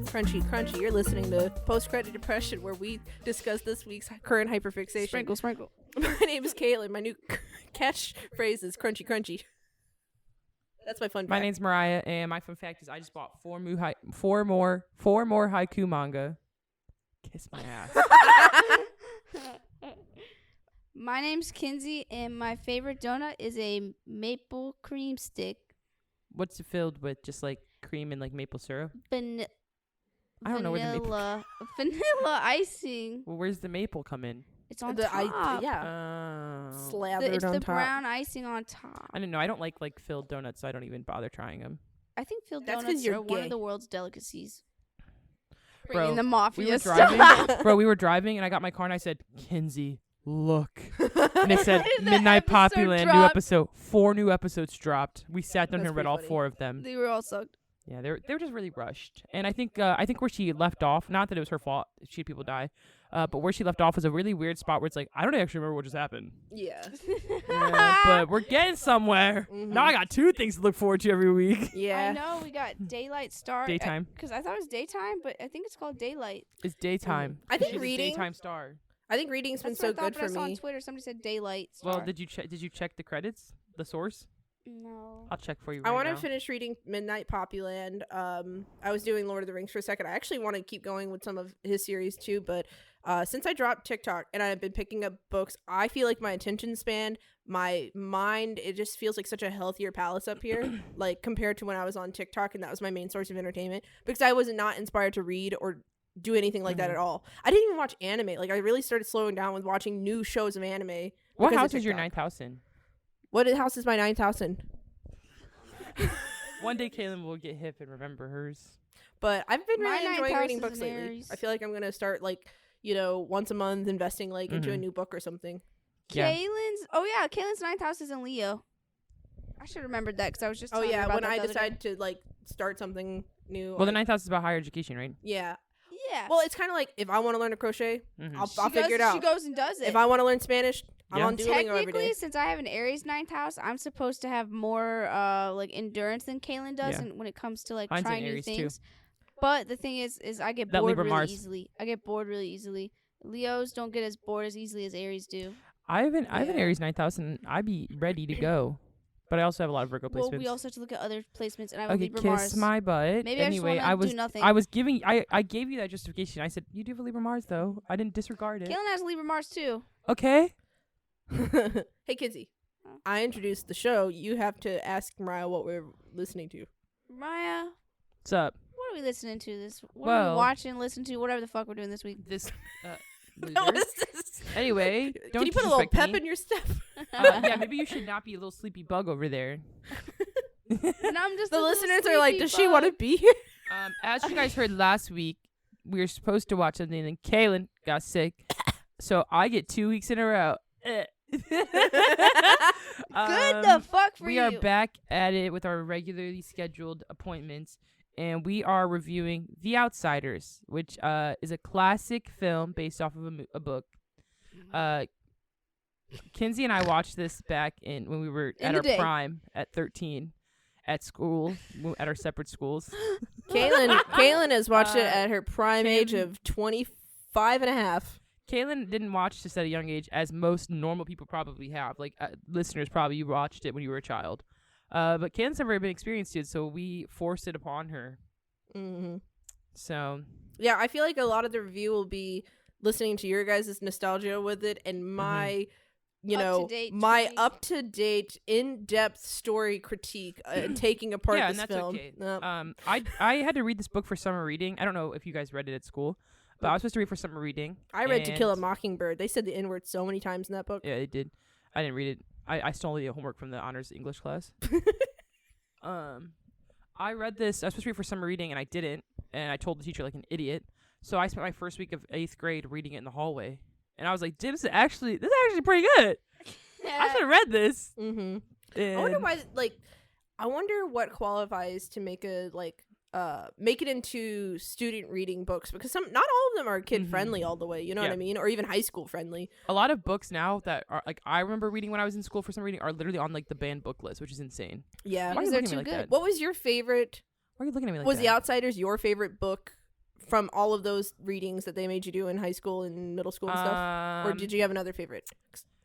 Crunchy, crunchy. You're listening to Post Credit Depression, where we discuss this week's current hyperfixation. Sprinkle, sprinkle. My name is Kailen. My new catchphrase is crunchy, crunchy. That's my fun fact. My name's Mariah, and my fun fact is I just bought four more haiku manga. Kiss my ass. My name's Kinsey, and my favorite donut is a maple cream stick. What's it filled with? Just like cream and like maple syrup? I don't know where the maple. Vanilla icing. Well, where's the maple come in? It's on the top. Slathered It's on the top. brown icing on top. I don't know. I don't like filled donuts, so I don't even bother trying them. I think filled That's 'cause donuts you're are one gay. of the world's delicacies. Bro, Bringing the mafia We were stuff. driving, we were driving, and I got my car, and I said, "Kinsey, look," and it said, The "Midnight episode Poppyland, new dropped. episode." 4 new episodes dropped. We sat down That's here and read pretty all funny. 4 of them. They were all sucked. Yeah, they were just really rushed, and I think where she left off, not that it was her fault, she had people die, but where she left off was a really weird spot where it's like I don't actually remember what just happened. Yeah. Yeah, but we're getting somewhere. Mhm. Now I got 2 things to look forward to every week. Yeah. I know we got daylight star. Daytime. Because I thought it was daytime, but I think it's called daylight. It's daytime. I think She's a reading- daytime star. I think reading's been That's so what I thought, good but I for saw on me. Twitter somebody said daylight star. Well, did you check the credits, the source? No. I'll check for you. I Right want to now. finish reading Midnight Poppyland. I was doing Lord of the Rings for a second. I actually want to keep going with some of his series too, but since I dropped TikTok and I've been picking up books, I feel like my attention span, my mind, it just feels like such a healthier palace up here, like compared to when I was on TikTok and that was my main source of entertainment, because I was not inspired to read or do anything like that at all. I didn't even watch anime. Like I really started slowing down with watching new shows of anime. What because of house is your TikTok. 9th house in? What house is my 9th house in? One day Kailen will get hip and remember hers. But I've been My really ninth enjoying house reading is books in lately. Aries. I feel like I'm gonna start once a month investing into a Mhm. new book or something. Yeah. Kaylin's 9th house is in Leo. I should have remembered that because I was just Oh telling her yeah, about when that I the other day. decide to start something new. Well, the 9th house is about higher education, right? Yeah. Yeah. Well, it's kind of like if I want to learn to crochet, Mhm. I'll figure it out. She goes and does it. If I want to learn Spanish, I'm Yeah. on Duolingo every Technically, day. since I have an Aries 9th house, I'm supposed to have more endurance than Kailen does, Yeah. and when it comes to Mine's in trying new Aries, too. things. But the thing is I get That bored Libra really Mars. easily. I get bored really easily. Leos don't get as bored as easily as Aries do. I have an Yeah. Aries 9th house, and I'd be ready to go. But I also have a lot of Virgo placements. Well, we also have to look at other placements, and I have Okay, Libra kiss Mars. my butt. Maybe I just anyway, wanna I do was nothing. I was giving I gave you that justification. I said you do have a Libra Mars though. I didn't disregard it. Kailen has Libra Mars too. Okay. Hey, Kinsey. Huh? I introduced the show. You have to ask Mariah what we're listening to. Maya, What's up? what are we listening to this? What are Well- we watching, listening to, whatever the fuck we're doing this week? This What loser. is this? Anyway, don't Can you put a little disrespect pep me. in your step? Yeah, maybe you should not be a little sleepy bug over there. And I'm just The a little listeners are like, sleepy does she want to bug." be here? As you guys heard last week, we were supposed to watch something, and Kailen got sick, so I get 2 weeks in a row. Good the fuck for we you. are back at it with our regularly scheduled appointments, and we are reviewing The Outsiders, which is a classic film based off of a book. Kinsey and I watched this back when we were In at the our day. prime at 13 at school, at our separate schools. Kailen has watched it Uh, at her prime age of 25 and a half. Kailen didn't watch this at a young age, as most normal people probably have. Like listeners, probably you watched it when you were a child. But Kailen's never been experienced it, so we forced it upon her. Mm-hmm. So Yeah, I feel like a lot of the review will be listening to your guys' nostalgia with it and Mm-hmm. my, Up-to-date my take. up-to-date, in-depth story critique and taking apart yeah, this and that's film. okay. Yep. I had to read this book for summer reading. I don't know if you guys read it at school, but I was supposed to read for summer reading. I read To Kill a and- Mockingbird. They said the N-word so many times in that book. Yeah, it did. I didn't read it. I stole the homework from the honors English class. I read this. I was supposed to read for summer reading, and I didn't. And I told the teacher like an idiot. So I spent my first week of 8th grade reading it in the hallway, and I was like, "This is actually pretty good. I should have read this." Mm-hmm. And I wonder why, I wonder what qualifies to make make it into student reading books, because not all of them are kid friendly all the way, you know what Yeah. I mean, or even high school friendly. a lot of books now that are like I remember reading when I was in school for some reading are literally on like the banned book list, which is insane. Yeah. Why are you Because they're looking at me too like good. that? What was your favorite? Why are you looking at me like Was that? The Outsiders your favorite book from all of those readings that they made you do in high school and middle school and stuff? Or did you have another favorite?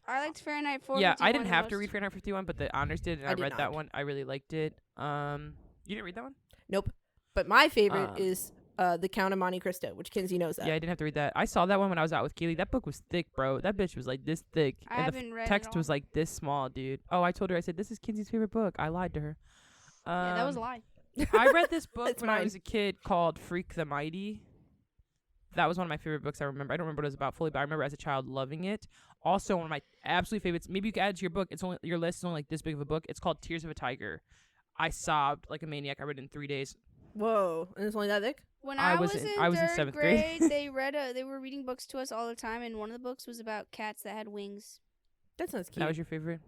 I liked Fahrenheit 451. Yeah, I didn't the have to most. read Fahrenheit 51, but the honors did, and I did read that not. one. I really liked it. You didn't read that one? Nope. But my favorite is The Count of Monte Cristo, which Kinsey knows that. Yeah, I didn't have to read that. I saw that one when I was out with Keely. That book was thick, bro. That bitch was like this thick. I and haven't the read it text all. was like this small, dude. Oh, I told her, I said, this is Kinsey's favorite book. I lied to her. Yeah, that was a lie. I read this book It's when I mine. was a kid called Freak the Mighty. That was one of my favorite books I remember. I don't remember what it was about fully, but I remember as a child loving it. Also, one of my absolute favorites, maybe you can add it to your book. It's only your list is only like this big of a book. It's called Tears of a Tiger. I sobbed like a maniac. I read it in 3 days. Whoa. And it's only that thick? When I I was was in- in I was in third 7th grade. grade, they were reading books to us all the time, and one of the books was about cats that had wings. That sounds cute. That was your favorite?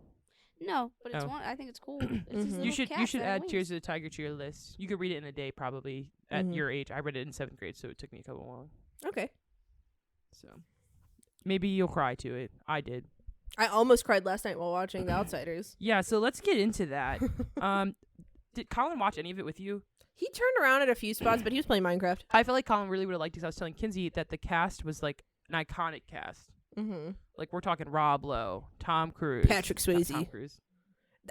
No, but it's Oh. one. I think it's cool. It's these Mhm. little You should cats that have add wings. Tears of the Tiger to your list. You could read it in a day probably at Mhm. your age. I read it in 7th grade, so it took me a couple long. Okay. So maybe you'll cry to it. I did. I almost cried last night while watching The Outsiders. Yeah, so let's get into that. Did Colin watch any of it with you? He turned around at a few spots, but he was playing Minecraft. I feel like Colin really would have liked it 'cause I was telling Kinsey that the cast was like an iconic cast. Mm-hmm. Like we're talking Rob Lowe, Tom Cruise, Patrick Not Swayze. Tom Cruise.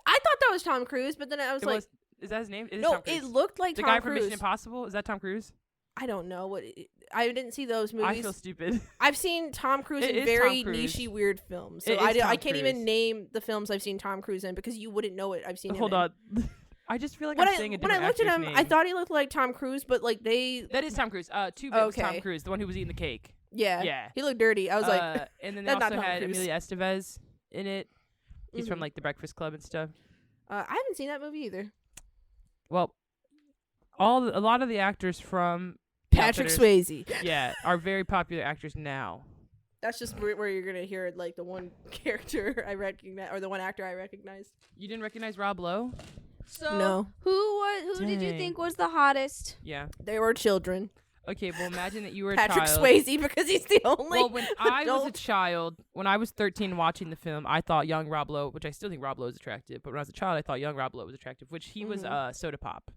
I thought that was Tom Cruise, but then I was It like, was. Is that his name? It is no, Tom Cruise. it looked like the Tom guy from Cruise. Mission Impossible. Is that Tom Cruise? I don't know what. I didn't see those I movies. feel stupid. I've seen Tom Cruise It in is very Tom Cruise. nichey, weird films. So It I is Tom can't Cruise. even name the films I've seen Tom Cruise in because you wouldn't know it. I've seen Hold him on. I just feel like When I'm saying a when different I looked at actor's him, name. I thought he looked like Tom Cruise, but like they, that is Tom Cruise. Two-Bit was Tom Okay. Cruise, the one who was eating the cake. yeah, Yeah. he looked dirty. I was like, and then they that's not also Tom had Cruise. Emilio Estevez in it. He's from Mhm. like The Breakfast Club and stuff. I haven't seen that movie either. Well, a lot of the actors from Patrick Outsiders, Swayze. yeah, are very popular actors now. That's just where you're gonna hear like the one character I recognize or the one actor I recognized. You didn't recognize Rob Lowe? So No, who did you Dang. think was the hottest? Yeah. they were children. Okay, well imagine that you were a Patrick child. Swayze because he's the only. Well, when I was a adult. child, when I was 13 watching the film, I thought young Rob Lowe, which I still think Rob Lowe is attractive, but when I was a child, I thought young Rob Lowe was attractive, which he was Soda Pop.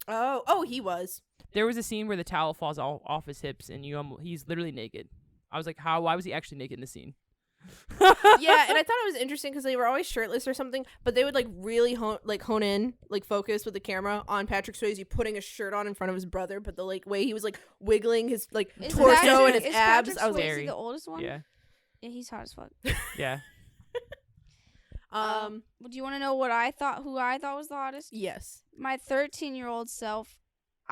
Oh, he was. There was a scene where the towel falls off his hips, and he's literally naked. I was like, why was he actually naked in the scene? Yeah, and I thought it was interesting because they were always shirtless or something, but they would like really hone in, like focus with the camera on Patrick Swayze putting a shirt on in front of his brother, but the like way he was like wiggling his like Is torso Patrick- and his is abs. Patrick I was like, Swayze Very. the oldest one? Yeah. Yeah, he's hot as fuck. Yeah. Do you want to know what I thought? Who I thought was the hottest? yes. My 13-year-old self.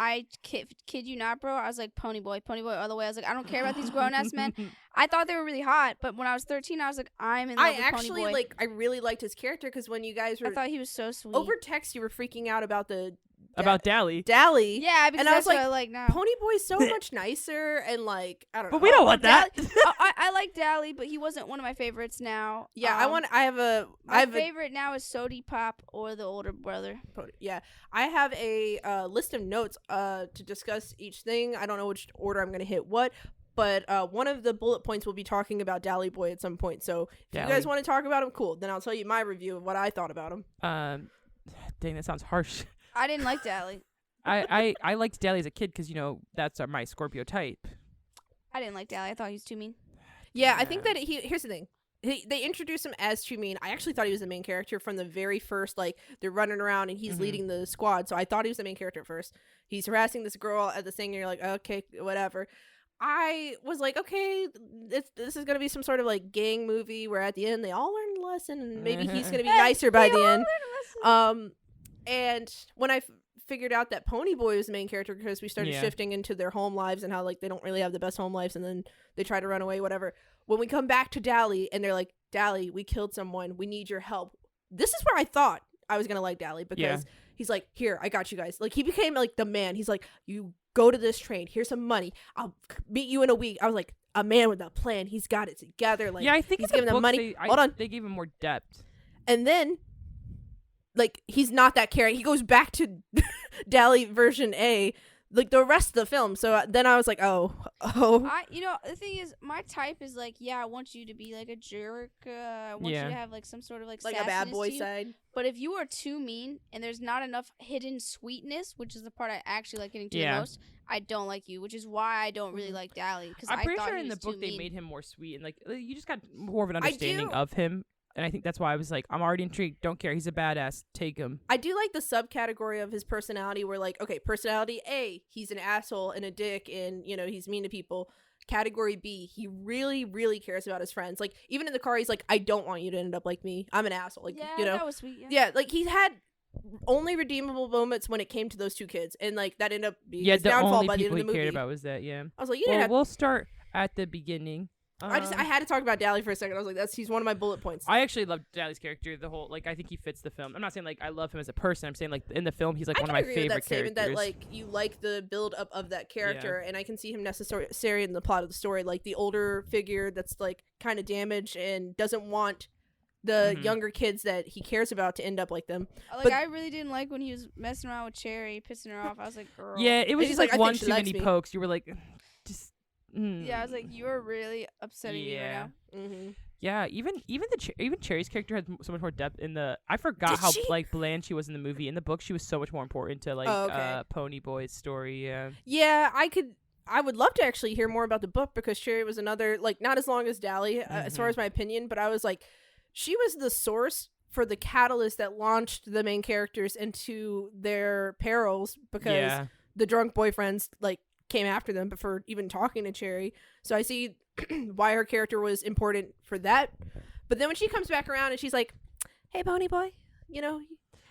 I kid you not, bro. I was like Pony Boy all the way. I was like, I don't care about these grown ass men. I thought they were really hot, but when I was 13, I was like, I'm in love I with actually Pony Boy. I really liked his character because when you guys were I thought he was so sweet. over text, you were freaking out about the About Dally. Dally. yeah, because and I that's was what I like now. Pony Boy's so much nicer and like I don't know. But we don't want that. I like Dally, but he wasn't one of my favorites now. Yeah, My favorite now is Sody Pop or the older brother. Yeah, I have a list of notes to discuss each thing. I don't know which order I'm going to hit what, but one of the bullet points will be talking about Dally Boy at some point. So if Dally. you guys want to talk about him, cool. Then I'll tell you my review of what I thought about him. Dang, that sounds harsh. I didn't like Dally. I liked Dally as a kid because, that's my Scorpio type. I didn't like Dally. I thought he was too mean. Yeah, I think that here's the thing. They introduced him as too mean. I actually thought he was the main character from the very first, like, they're running around and he's leading the squad. So I thought he was the main character at first. He's harassing this girl at the thing and you're like, okay, whatever. I was like, okay, this is going to be some sort of, like, gang movie where at the end they all learn a lesson and maybe he's going to be nicer by the end. And when I figured out that Pony Boy was the main character because we started shifting into their home lives and how like they don't really have the best home lives and then they try to run away, whatever. When we come back to Dally and they're like, Dally, we killed someone. We need your help. This is where I thought I was going to like Dally because he's like, here, I got you guys. Like he became like the man. He's like, you go to this train. Here's some money. I'll meet you in a week. I was like, a man with a plan. He's got it together. Like, yeah, I think he's in the giving them books money. Hold Hold on. They gave him more depth. And then like he's not that caring. He goes back to Dally version A, like the rest of the film. So then I was like, oh. The thing is, my type is like, yeah, I want you to be like a jerk. I want you to have like some sort of like a bad boy to you. side. But if you are too mean and there's not enough hidden sweetness, which is the part I actually like getting to the most, I don't like you, which is why I don't really like Dally. Because I'm pretty thought sure he in the was too book they mean. made him more sweet and like you just got more of an understanding of him. And I think that's why I was like, I'm already intrigued. Don't care. He's a badass. Take him. I do like the subcategory of his personality where, like, okay, personality A, he's an asshole and a dick and, he's mean to people. Category B, he really, really cares about his friends. Like, even in the car, he's like, I don't want you to end up like me. I'm an asshole. Like, that was sweet. Yeah, like, he had only redeemable moments when it came to those 2 kids. And, like, that ended up being his downfall by the end of the movie. The only people he cared about was that, I was like, we'll start at the beginning. I had to talk about Dally for a second. I was like, he's one of my bullet points. I actually love Dally's character. The whole, like, I think he fits the film. I'm not saying like I love him as a person. I'm saying like in the film he's like one of my favorite characters. That like you like the build up of that character, and I can see him necessary in the plot of the story, like the older figure that's like kind of damaged and doesn't want the younger kids that he cares about to end up like them. Like, I really didn't like when he was messing around with Cherry, pissing her off. I was like, girl. Yeah, it was just like one too many pokes. You were like, just. Yeah, I was like, you're really upsetting me right now. Mm-hmm. Yeah, even Cherry's character had so much more depth in the. I forgot how like bland she was in the movie. In the book, she was so much more important to like Ponyboy's story. Yeah. Yeah, I would love to actually hear more about the book because Cherry was another, like, not as long as Dally as far as my opinion, but I was like, she was the source for the catalyst that launched the main characters into their perils because the drunk boyfriends like came after them before even talking to Cherry. So I see why her character was important for that. But then when she comes back around and she's like, hey, Pony Boy, you're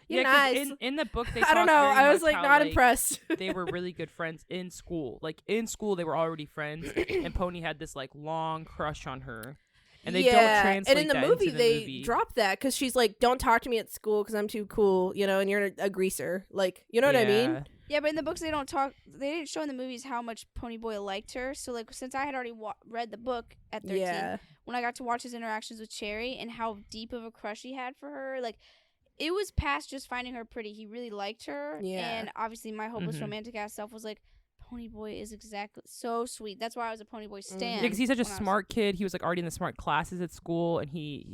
nice. In the book, they I don't know. I was like not impressed. They were really good friends in school. Like in school, they were already friends, and Pony had this like long crush on her. And they don't translate and in the that movie, into the they movie. drop that because she's like, don't talk to me at school because I'm too cool, and you're a greaser. Like, you know what I mean? Yeah, but in the books, they don't talk. They didn't show in the movies how much Ponyboy liked her. So, like, since I had already read the book at 13, when I got to watch his interactions with Cherry and how deep of a crush he had for her, like, it was past just finding her pretty. He really liked her. Yeah. And obviously, my hopeless romantic ass self was like, Ponyboy is exactly so sweet. That's why I was a Ponyboy stan. Yeah, because he's such a smart kid. He was like already in the smart classes at school, and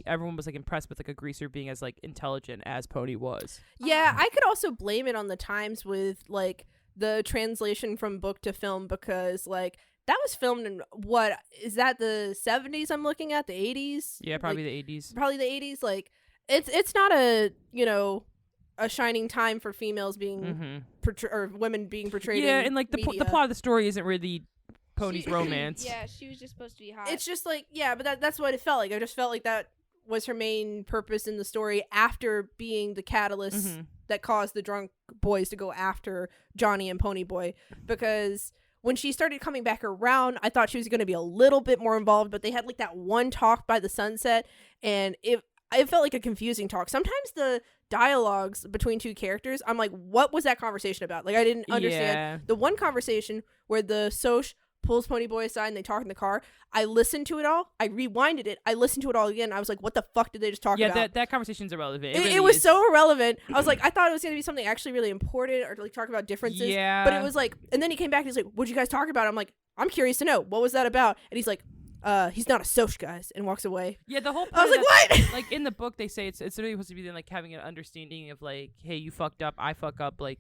everyone was like impressed with like a greaser being as like intelligent as Pony was. Yeah, I could also blame it on the times with like the translation from book to film because like that was filmed in what is that the 70s? I'm looking at the 80s. Yeah, probably the 80s. Probably the 80s. Like it's not a a shining time for females being or women being portrayed. Yeah, in and like the plot of the story isn't really Pony's romance. Yeah, she was just supposed to be hot. It's just like but that's what it felt like. I just felt like that was her main purpose in the story after being the catalyst that caused the drunk boys to go after Johnny and Ponyboy. Because when she started coming back around, I thought she was going to be a little bit more involved, but they had like that one talk by the sunset, and it felt like a confusing talk. Sometimes the dialogues between 2 characters, I'm like, what was that conversation about? Like, I didn't understand. The one conversation where the Soch pulls Ponyboy aside and they talk in the car, I listened to it all. I rewinded it. I listened to it all again. I was like, what the fuck did they just talk about? Yeah, that conversation's irrelevant. It was so irrelevant. I was like, I thought it was going to be something actually really important or to like talk about differences. Yeah. But it was like, and then he came back and he's like, what'd you guys talk about? I'm like, I'm curious to know. What was that about? And he's like, he's not a Soch, guys, and walks away. Yeah, the whole point I was like, what? Like in the book they say it's really supposed to be then like having an understanding of like, hey, you fucked up, I fuck up, like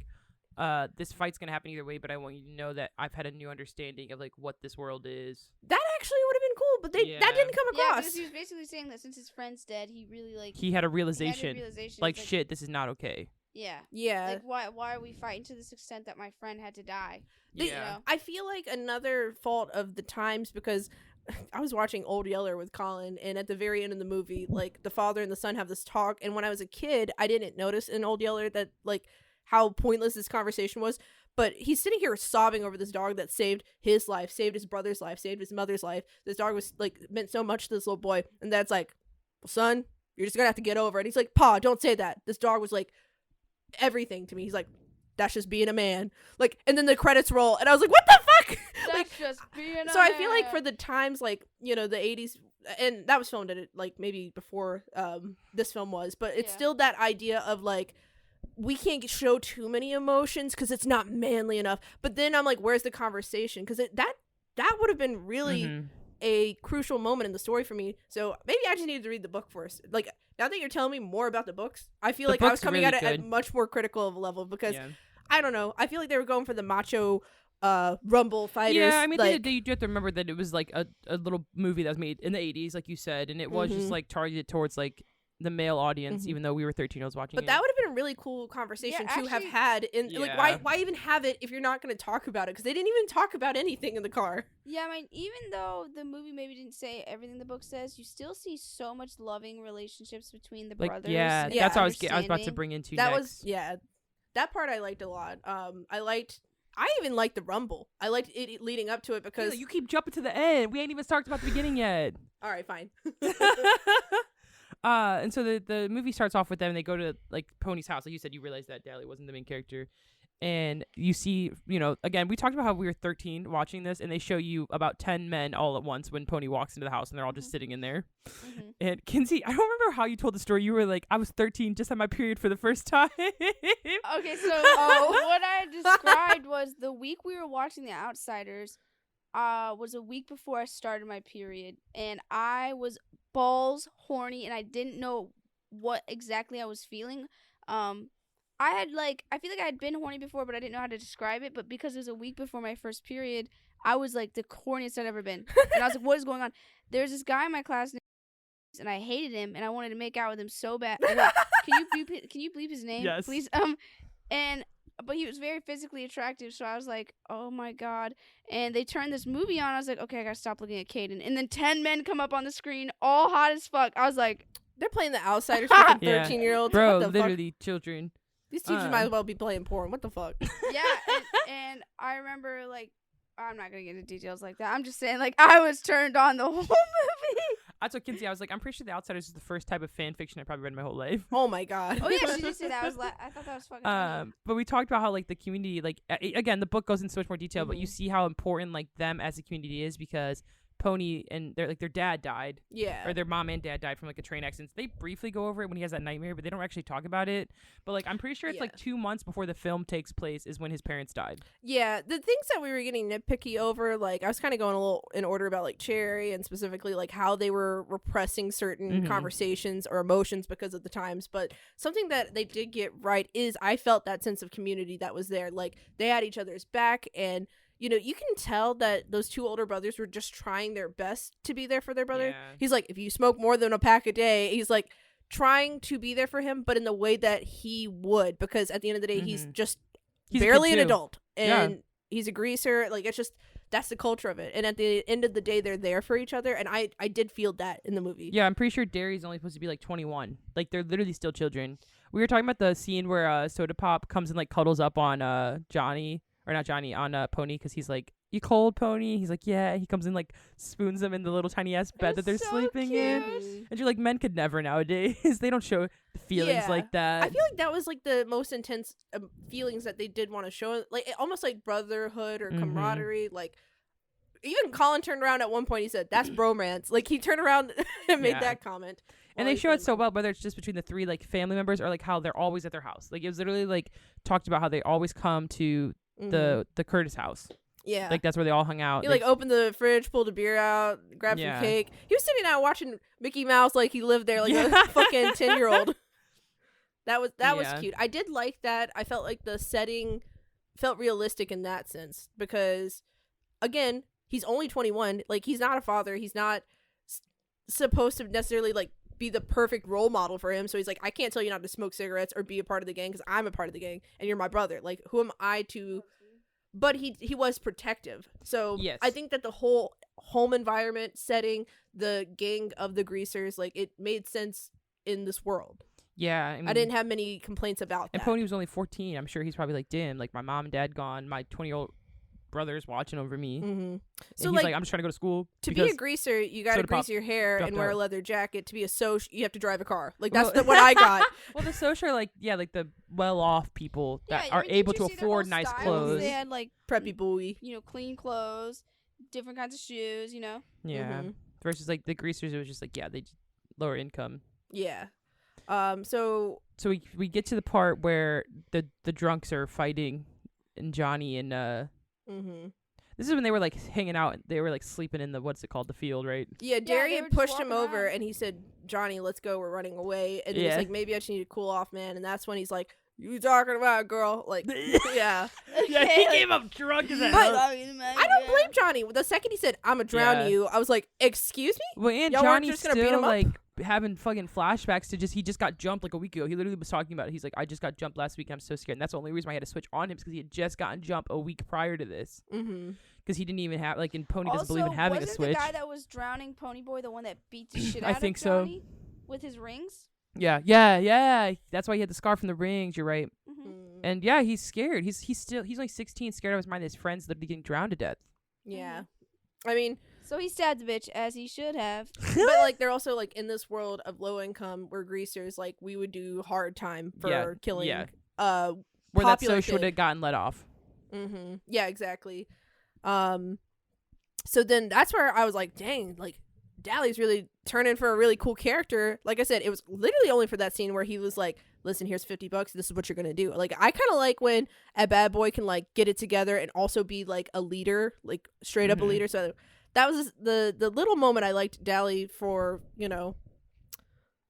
this fight's gonna happen either way, but I want you to know that I've had a new understanding of like what this world is. That actually would have been cool, but that didn't come across. Yeah, because he was basically saying that since his friend's dead, he really like he had a realization. Like, like shit, this is not okay. Yeah. Like why are we fighting to this extent that my friend had to die? Yeah. I feel like another fault of the times because I was watching Old Yeller with Colin, and at the very end of the movie, like the father and the son have this talk, and when I was a kid, I didn't notice in Old Yeller that like how pointless this conversation was, but he's sitting here sobbing over this dog that saved his life, saved his brother's life, saved his mother's life. This dog was like meant so much to this little boy, and Dad's like, well, son, you're just gonna have to get over it. He's like, Pa, don't say that. This dog was like everything to me. He's like, that's just being a man. Like, and then the credits roll, and I was like, what the fuck? That's like, just being a so man. I feel like for the times, like, the 80s, and that was filmed at it like maybe before this film was, but it's still that idea of like we can't show too many emotions because it's not manly enough. But then I'm like, where's the conversation? Because that would have been really a crucial moment in the story for me. So maybe I just needed to read the book first. Like, now that you're telling me more about the books, I feel like I was coming really at it at much more critical of a level because I don't know. I feel like they were going for the macho rumble fighters. Yeah, I mean, like, you do have to remember that it was like a little movie that was made in the 80s, like you said, and it was just like targeted towards like the male audience, even though we were 13-year-olds watching but it. that would have been a really cool conversation to have had. Like, why even have it if you're not going to talk about it? Because they didn't even talk about anything in the car. Yeah, I mean, even though the movie maybe didn't say everything the book says, you still see so much loving relationships between the brothers. Yeah, that's what I was about to bring into next. That part I liked a lot. I even liked the rumble. I liked it leading up to it because you keep jumping to the end. We ain't even talked about the beginning yet. All right, fine. And so the movie starts off with them and they go to like Pony's house. Like you said, you realize that Daly wasn't the main character. And you see, again, we talked about how we were 13 watching this, and they show you about 10 men all at once when Pony walks into the house, and they're all just sitting in there. And Kinsey, I don't remember how you told the story. You were like, I was 13, just had my period for the first time. Okay, so what I described was the week we were watching The Outsiders was a week before I started my period, and I was balls horny, and I didn't know what exactly I was feeling. I feel like I had been horny before, but I didn't know how to describe it. But because it was a week before my first period, I was like the horniest I'd ever been. And I was like, what is going on? There's this guy in my class, and I hated him, and I wanted to make out with him so bad. Can you bleep his name, yes, please? But he was very physically attractive, so I was like, oh my god. And they turned this movie on. I was like, okay, I gotta stop looking at Kailen. And then 10 men come up on the screen, all hot as fuck. I was like, they're playing The Outsiders for 13-year-olds. Bro, what the literally fuck? children. These teachers might as well be playing porn. What the fuck? Yeah, and I remember, like, I'm not going to get into details like that. I'm just saying, like, I was turned on the whole movie. I told Kinsey, I was like, I'm pretty sure The Outsiders is the first type of fan fiction I probably read in my whole life. Oh, my God. Oh, yeah, she did say that. I thought that was fucking funny. But we talked about how, like, the community, like, again, the book goes into so much more detail, but you see how important, like, them as a community is because Pony and their dad died. Yeah. Or their mom and dad died from like a train accident. They briefly go over it when he has that nightmare, but they don't actually talk about it. But like I'm pretty sure it's like 2 months before the film takes place is when his parents died. Yeah, the things that we were getting nitpicky over, like I was kind of going a little in order about like Cherry and specifically like how they were repressing certain conversations or emotions because of the times. But something that they did get right is I felt that sense of community that was there. Like they had each other's back, and you can tell that those two older brothers were just trying their best to be there for their brother. Yeah. He's like, if you smoke more than a pack a day, he's like trying to be there for him, but in the way that he would, because at the end of the day, he's barely an adult, and he's a greaser. Like it's just, that's the culture of it. And at the end of the day, they're there for each other. And I did feel that in the movie. Yeah, I'm pretty sure Derry's only supposed to be like 21. Like they're literally still children. We were talking about the scene where Soda Pop comes and like cuddles up on Johnny. Or not Johnny, on Pony, because he's like, you cold, Pony? He's like, yeah. He comes and like spoons them in the little tiny ass bed that they're so sleeping cute. in. And you're like, men could never nowadays. They don't show feelings like that. I feel like that was like the most intense feelings that they did want to show. Like almost like brotherhood or camaraderie. Like even Colin turned around at one point. He said, that's bromance. Like he turned around and made that comment. And they show it so well, whether it's just between the three like family members or like how they're always at their house. Like it was literally like talked about how they always come to the Curtis house. Yeah, like that's where they all hung out. He like opened the fridge, pulled a beer out, grabbed some cake. He was sitting out watching Mickey Mouse like he lived there, like a fucking 10-year-old. That was cute. I did like that. I felt like the setting felt realistic in that sense because, again, he's only 21. Like he's not a father. He's not supposed to necessarily like be the perfect role model for him. So he's like, I can't tell you not to smoke cigarettes or be a part of the gang because I'm a part of the gang and you're my brother. Like who am I to? But he was protective. So yes. I think that the whole home environment setting, the gang of the greasers, like it made sense in this world. Yeah, I mean, I didn't have many complaints about that. And Pony was only 14. I'm sure he's probably like, damn, like my mom and dad gone, my 20-year-old brother's watching over me. So he's like, I'm just trying to go to school. To be a greaser, you got to grease your hair and wear a leather jacket. To be a soch, you have to drive a car. Like that's what I got. Well, the soch are like the well-off people that are able to afford nice clothes. They had like preppy boy, clean clothes, different kinds of shoes. Yeah. Versus like the greasers, it was just like they lower income. Yeah. So so we get to the part where the drunks are fighting, and Johnny and this is when they were like hanging out. They were like sleeping in the what's it called, the field, right? Yeah, they Darian were just pushed him walking over, around. and he said, "Johnny, let's go. We're running away." And then he's like, "Maybe I just need to cool off, man." And that's when he's like, "You talking about, girl?" Like, yeah. Yeah, he came up drunk as But hell. I don't blame Johnny. The second he said, "I'm gonna drown you," I was like, "Excuse me?" Well, and Y'all weren't Johnny's just gonna beat still him up? like having fucking flashbacks to he just got jumped like a week ago. He literally was talking about it. He's like, I just got jumped last week. I'm so scared. And that's the only reason why I had to switch on him, because he had just gotten jumped a week prior to this. Because he didn't even have and Pony doesn't believe in having a wasn't switch. the guy that was drowning Ponyboy the one that beat the shit out I think of so. Johnny with his rings? Yeah. That's why he had the scar from the rings. You're right. Mm-hmm. And yeah, he's scared. He's only 16, scared of his mind. His friends that are getting drowned to death. Yeah. I mean, So he stabbed the bitch, as he should have. but like they're also like in this world of low income, we're greasers. Like we would do hard time for killing. yeah. Where Where that social would have gotten let off. Yeah, exactly. So then that's where I was like, dang, like Dally's really turning for a really cool character. Like I said, it was literally only for that scene where he was like, listen, here's $50. This is what you're gonna do. Like I kind of like when a bad boy can like get it together and also be like a leader, like straight up a leader. So that was the little moment I liked Dally for, you know,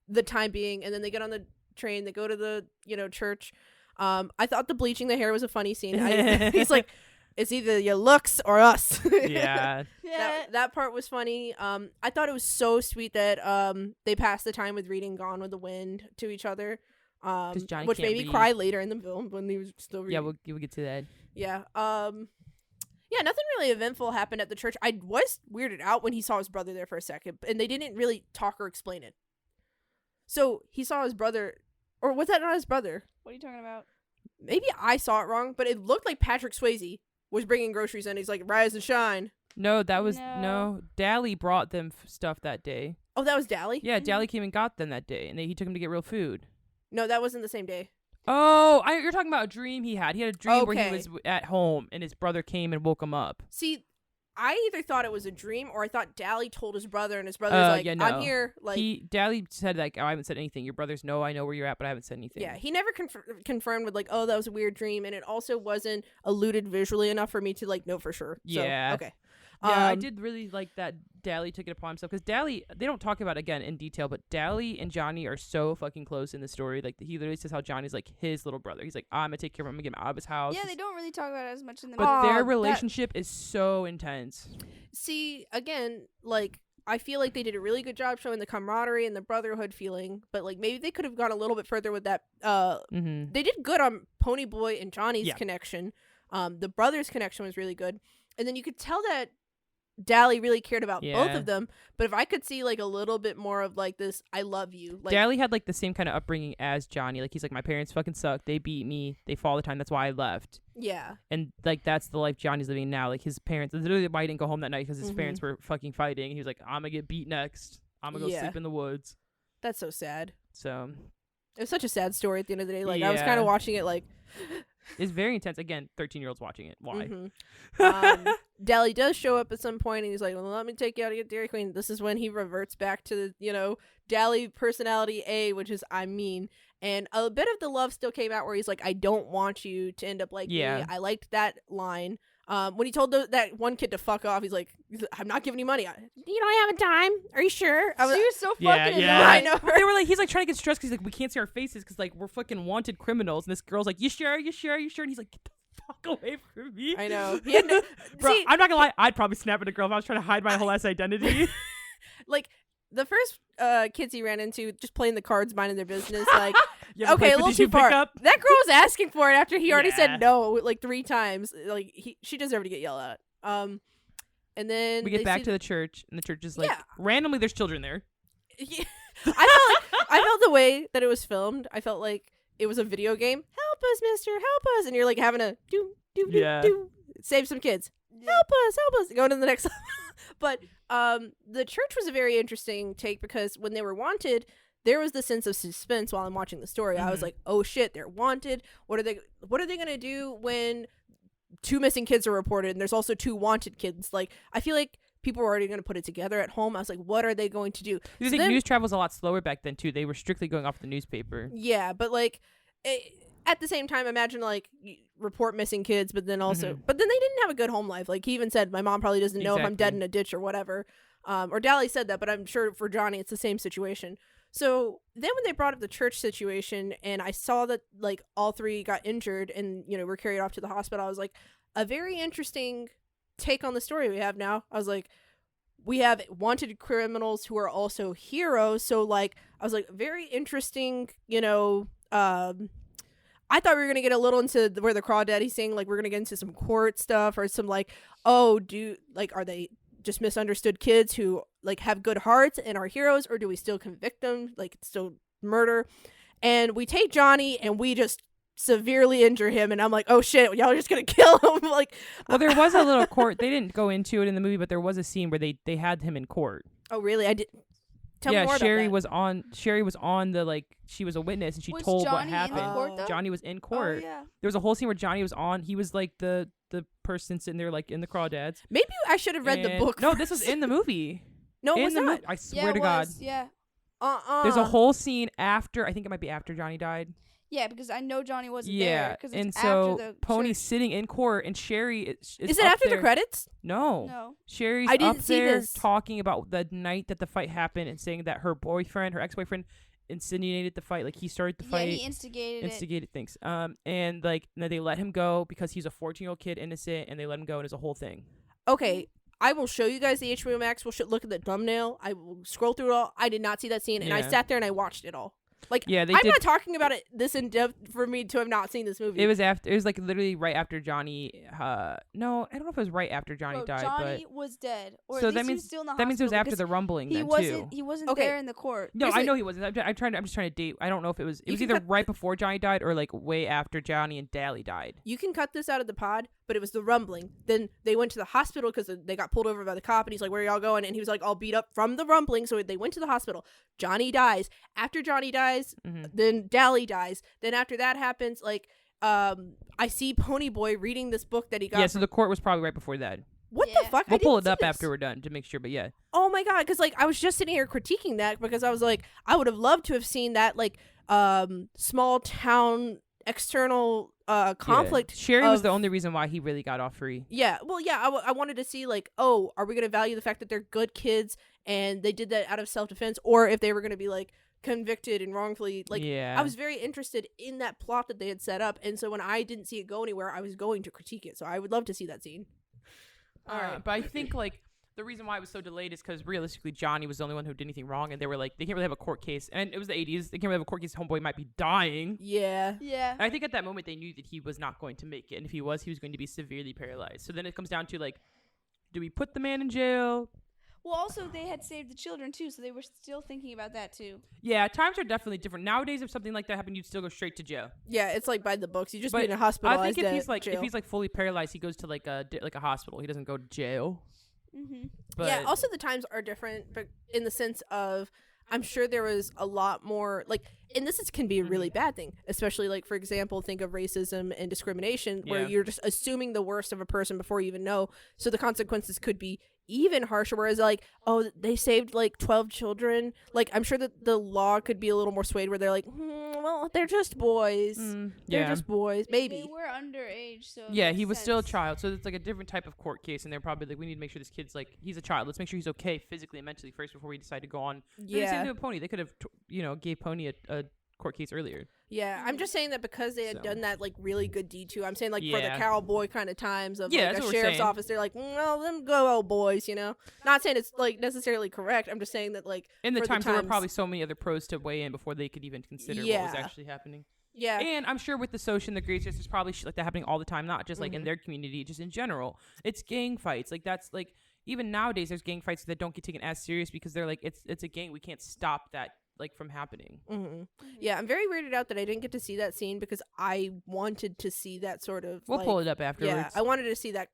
the time being. And then they get on the train, they go to the, you know, church. I thought the bleaching the hair was a funny scene. He's like, it's either your looks or us. Yeah. That part was funny. I thought it was so sweet that they passed the time with reading Gone with the Wind to each other. Johnny Which can't made me read. cry later in the film when he was still reading. Yeah, we'll get to that. Yeah. Yeah, nothing really eventful happened at the church. I was weirded out when he saw his brother there for a second, and they didn't really talk or explain it. So he saw his brother, or was that not his brother? What are you talking about? Maybe I saw it wrong, but it looked like Patrick Swayze was bringing groceries in. He's like, rise and shine. No, that was No. Dally brought them stuff that day. Oh, that was Dally? Yeah, Dally came and got them that day, and he took him to get real food. No, that wasn't the same day. Oh, you're talking about a dream he had. He had a dream where Okay. he was at home, and his brother came and woke him up. See, I either thought it was a dream or I thought Dally told his brother, and his brother's like, yeah, no. I'm here. Like, Dally said, like, oh, I haven't said anything. Your brothers know I know where you're at, but I haven't said anything. yeah, he never confirmed with like, oh, that was a weird dream, and it also wasn't alluded visually enough for me to like know for sure. Yeah. So, okay. Yeah, I did really like that Dally took it upon himself, because Dally, they don't talk about it again in detail, but Dally and Johnny are so fucking close in the story. Like, he literally says how Johnny's like his little brother. He's like, I'm gonna take care of him, I'm gonna get him out of his house. Yeah, they don't really talk about it as much in the But movie. their that- relationship is so intense. See, again, like I feel like they did a really good job showing the camaraderie and the brotherhood feeling, but like maybe they could have gone a little bit further with that. They did good on Ponyboy and Johnny's connection. The brothers' connection was really good, and then you could tell that Dally really cared about both of them. But if I could see like a little bit more of like this, I love you. Like, Dally had like the same kind of upbringing as Johnny. Like, he's like, my parents fucking suck. They beat me. They fall all the time. That's why I left. yeah, And like, that's the life Johnny's living now. Like, his parents, literally why he didn't go home that night, because his parents were fucking fighting. He was like, I'm gonna get beat next. I'm gonna go sleep in the woods. that's so sad. So It was such a sad story at the end of the day. Like I was kind Yeah. of watching it like. it's very intense. Again, 13-year-olds watching it. Why? Dally does show up at some point, and he's like, well, let me take you out to get Dairy Queen. This is when he reverts back to the, you know, Dally personality A, which is I'm mean. And a bit of the love still came out where he's like, I don't want you to end up like me. I liked that line. When he told that one kid to fuck off, he's like, I'm not giving you money. You don't have a time? Are you sure? She was so fucking annoying. I know. They were like, he's like trying to get stressed because he's like, we can't see our faces because like we're fucking wanted criminals. And this girl's like, you sure? You sure? You sure? And he's like, get the fuck away from me. I know. He had to, Bro, see, I'm not gonna lie. I'd probably snap at a girl if I was trying to hide my whole ass identity. like the first kids he ran into just playing the cards, minding their business, like. You ever Okay, play a little 52 too far. pickup? That girl was asking for it after he already Yeah. said no like 3 times. Like she deserved to get yelled at. And then We get back to the church, and the church is like, Yeah. randomly there's children there. Yeah. I felt the way that it was filmed. I felt like it was a video game. Help us, Mister, help us, and you're like having a do Yeah. save some kids. Help us, go to the next level. But the church was a very interesting take because when they were wanted, there was the sense of suspense while I'm watching the story. I was like, oh shit, they're wanted. What are they gonna do when 2 missing kids are reported and there's also 2 wanted kids? Like, I feel like people were already going to put it together at home. I was like, what are they going to do? I think news travel was a lot slower back then too. They were strictly going off the newspaper. Yeah, but like at the same time, imagine like report missing kids, but then also, but then they didn't have a good home life. Like he even said, my mom probably doesn't know if I'm dead in a ditch or whatever. Or Dally said that, but I'm sure for Johnny it's the same situation. So then when they brought up the church situation and I saw that like all 3 got injured and, you know, were carried off to the hospital, I was like, a very interesting take on the story we have now. I was like, we have wanted criminals who are also heroes. So like, I was like, very interesting, you know, I thought we were going to get a little into where the Crawdaddy's saying, like, we're going to get into some court stuff or some like, are they just misunderstood kids who like have good hearts and are heroes, or do we still convict them? Like it's still murder. And we take Johnny and we just severely injure him, and I'm like, oh shit, y'all are just gonna kill him. Like, well, there was a little court. They didn't go into it in the movie, but there was a scene where they had him in court. Oh really? I did. Tell me more Sherry about that. Sherry was on the, like, she was a witness and she told Johnny what happened. in the court, though? Johnny was in court. Oh, yeah. There was a whole scene where Johnny was on. He was like the person sitting there like in the crawdads. Maybe I should have read the book. No, this was in the movie. No, it was not. I swear to God. Yeah. There's a whole scene after. I think it might be after Johnny died. Yeah, because I know Johnny wasn't there. Yeah, Cause and it's so after the Pony's church. sitting in court, and Sherry is it up after there. the credits? No. Sherry's I didn't up see there this. talking about the night that the fight happened and saying that her ex-boyfriend, insinuated the fight. Like he started the fight. Yeah, he instigated things. And like they let him go because he's a 14-year-old kid, innocent, and they let him go, and it's a whole thing. Okay. I will show you guys the HBO Max. We'll look at the thumbnail. I will scroll through it all. I did not see that scene, and I sat there and I watched it all. Like, yeah, I'm not talking about it this in depth for me to have not seen this movie. It was like literally right after Johnny. No, I don't know if it was right after Johnny died. Johnny was dead, or so at least that means he was still in the that means it was hospital after the rumbling. He then wasn't. too. He wasn't Okay. there in the court. No, I know he wasn't. I'm just trying to date. I don't know if it was. It was either right before Johnny died or like way after Johnny and Dally died. You can cut this out of the pod, but it was the rumbling. Then they went to the hospital because they got pulled over by the cop, and he's like, "Where are y'all going?" And he was like, all beat up from the rumbling. So they went to the hospital. Johnny dies. After Johnny dies, then Dally dies. Then after that happens, like, I see Ponyboy reading this book that he got. Yeah, so the court was probably right before that. What the fuck? We'll pull it up after we're done to make sure, but yeah. Oh my god, because like I was just sitting here critiquing that because I was like, I would have loved to have seen that like small town external conflict. Yeah. Sherry was the only reason why he really got off free. Yeah, well, yeah, I wanted to see like, oh, are we gonna value the fact that they're good kids and they did that out of self-defense, or if they were gonna be like convicted and wrongfully, like, I was very interested in that plot that they had set up, and so when I didn't see it go anywhere, I was going to critique it. So I would love to see that scene. All right, but I think like the reason why it was so delayed is because realistically Johnny was the only one who did anything wrong, and they were like, they can't really have a court case, and it was the 80s. They can't really have a court case. Homeboy might be dying. Yeah. And I think at that moment they knew that he was not going to make it, and if he was going to be severely paralyzed. So then it comes down to like, do we put the man in jail? Well, also they had saved the children too, so they were still thinking about that too. Yeah, times are definitely different nowadays. If something like that happened, you'd still go straight to jail. Yeah, it's like by the books. You just be in a hospital. I think if he's like fully paralyzed, he goes to like a hospital. He doesn't go to jail. Mm-hmm. But yeah. Also, the times are different, but in the sense of, I'm sure there was a lot more like, and this can be a really bad thing, especially like, for example, think of racism and discrimination, where you're just assuming the worst of a person before you even know. So the consequences could be even harsher. Whereas like, oh, they saved like 12 children. Like, I'm sure that the law could be a little more swayed, where they're like, well, they're just boys. They're just boys. Maybe they were underage, so yeah, he was still a child. So it's like a different type of court case, and they're probably like, we need to make sure this kid's like, he's a child. Let's make sure he's okay physically and mentally first before we decide to go on. Yeah. Same thing with Pony. They could have, gave Pony a court case earlier. Yeah, I'm just saying that because they had done that like really good deed too. I'm saying like for the Yeah. cowboy kind of times of Yeah, like that's a what we're sheriff's saying. office, they're like, well, them go old boys, Not saying it's like necessarily correct. I'm just saying that like In the for times there were probably so many other pros to weigh in before they could even consider what was actually happening. Yeah. And I'm sure with the social and the grades, there's probably shit like that happening all the time, not just like in their community, just in general. It's gang fights. Like that's like, even nowadays there's gang fights that don't get taken as serious because they're like, it's a gang. We can't stop that like from happening. Yeah, I'm very weirded out that I didn't get to see that scene because I wanted to see that sort of We'll pull it up afterwards. Yeah, I wanted to see that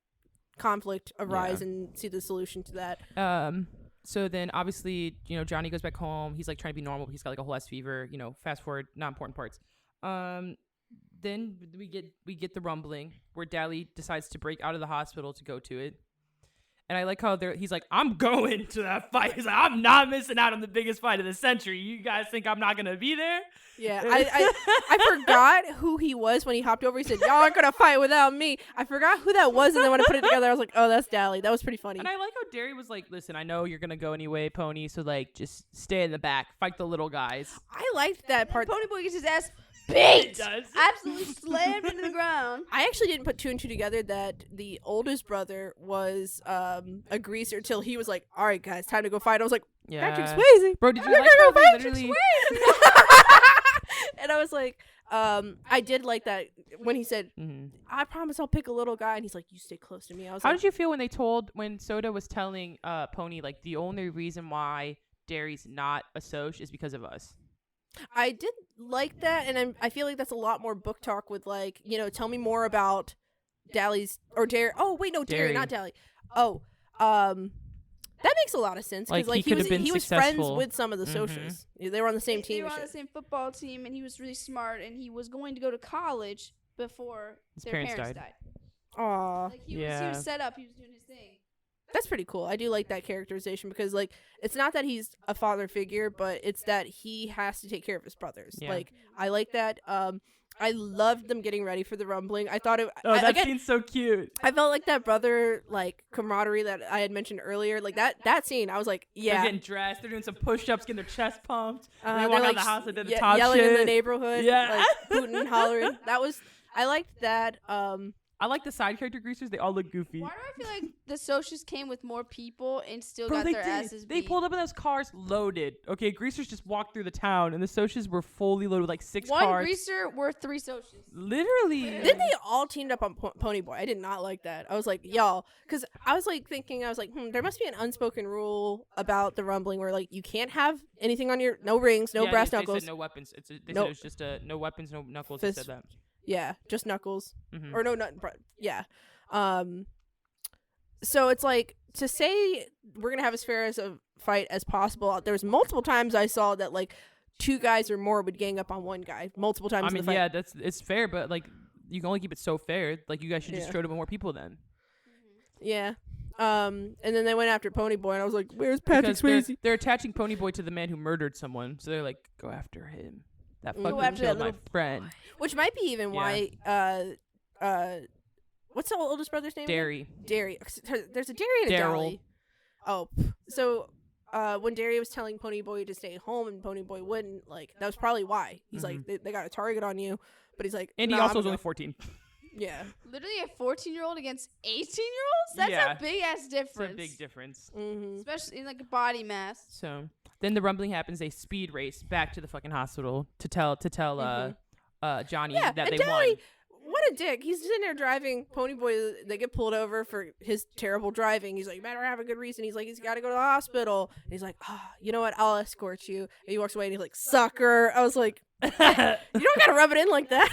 conflict arise and see the solution to that. So then obviously, Johnny goes back home. He's like trying to be normal, but he's got like a whole ass fever, fast forward, not important parts. Then we get the rumbling where Dally decides to break out of the hospital to go to it. And I like how he's like, I'm going to that fight. He's like, I'm not missing out on the biggest fight of the century. You guys think I'm not gonna be there? Yeah, I forgot who he was when he hopped over. He said, "Y'all aren't gonna fight without me." I forgot who that was, and then when I put it together, I was like, "Oh, that's Dally." That was pretty funny. And I like how Derry was like, "Listen, I know you're gonna go anyway, Pony. So like, just stay in the back, fight the little guys." I liked that part. Ponyboy gets his ass beat. Does. Absolutely slammed into the ground. I actually didn't put 2 and 2 together that the oldest brother was a greaser till he was like, "All right, guys, time to go fight." I was like, Yeah. "Patrick Swayze, Bro, did you I'm like gonna how go they Patrick literally? Swayze." And I was like, I did like that when he said, Mhm. "I promise I'll pick a little guy," and he's like, "You stay close to me." I was How like, did you feel when Soda was telling Pony like the only reason why Derry's not a Soch is because of us? I did like that, and I feel like that's a lot more book talk with like, tell me more about Dally's or Derry. Oh wait, no, Derry, Derry. not Dally. Oh, that makes a lot of sense because Like, like he he was successful. friends with some of the Mhm. socials. They were on the same They team. were and on the shit. same football team, and he was really smart, and he was going to go to college before His their parents parents died. died. Aw, Like he Yeah. was set up. He was doing his thing. that's pretty cool. I do like that characterization because like it's not that he's a father figure, but it's that he has to take care of his brothers. Yeah. Like I like that. I loved them getting ready for the rumbling. I thought it. Oh, that again, scene's so cute. I felt like that brother like camaraderie that I had mentioned earlier. Like that scene, I was like, They're yeah. getting dressed. They're doing some push-ups, getting their chest pumped. They They're, walk out like, the house and did the ye- top yelling shit. in the neighborhood, Yeah. like hooting and hollering. I liked that. I like the side character greasers. They all look goofy. Why do I feel like the socials came with more people and still Bro, got they their did. asses They beat? pulled up in those cars loaded. Okay, greasers just walked through the town, and the Soches were fully loaded with like 6 One cars. greaser worth 3 socials. Literally. Then they all teamed up on Ponyboy. I did not like that. I was like, y'all, because I was like thinking, I was like, there must be an unspoken rule about the rumbling where like you can't have anything on no rings, no Yeah, brass they knuckles. said no weapons. They said Nope. it was just no weapons, no knuckles. Fist. They said that. Yeah, just knuckles. Mhm. Or no, yeah. So it's like to say we're gonna have as fair as a fight as possible. There was multiple times I saw that like 2 guys or more would gang up on one guy multiple times. I in mean, the fight. yeah, it's fair, but like you can only keep it so fair. Like you guys should just Yeah. show it with more people then. Yeah. And then they went after Ponyboy, and I was like, "Where's Patrick Because they're, Swayze?" they're attaching Ponyboy to the man who murdered someone, so they're like, go after him. That Go fucking after that killed my little friend. Which might be even why. What's the oldest brother's name? again? Derry. Derry. There's a Derry and a Daryl. Dolly. Oh, so when Derry was telling Ponyboy to stay home and Ponyboy wouldn't, like that was probably why. He's like, they got a target on you, but he's like, And he "Nah, also I'm was only gonna-" 14. Yeah. Literally a 14-year-old against 18-year-olds? That's Yeah. a big ass It's difference. a big difference. Mm-hmm. Especially in like body mass. So then the rumbling happens. They speed race back to the fucking hospital to tell Johnny Yeah, that and they Dolly, won. what a dick. He's sitting there driving Ponyboy. They get pulled over for his terrible driving. He's like, "You better have a good reason." He's like, he's got to go to the hospital. And he's like, you know what? I'll escort you. And he walks away and he's like, "Sucker." I was like, you don't got to rub it in like that.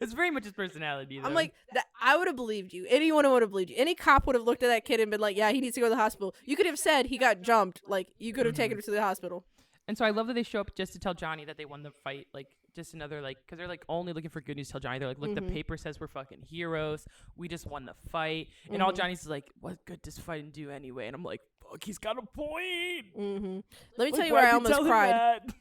It's very much his personality, though. I'm like, I would have believed you. Anyone would have believed you. Any cop would have looked at that kid and been like, "Yeah, he needs to go to the hospital." You could have said he got jumped. Like, you could have taken him to the hospital. And so I love that they show up just to tell Johnny that they won the fight. Like, just another, like, because they're, like, only looking for good news to tell Johnny. They're like, look, the paper says we're fucking heroes. We just won the fight. And all Johnny's is like, what good does fighting do anyway? And I'm like, fuck, he's got a point. Mm-hmm. Let me tell Like, you where why'd I you almost tell him cried. that?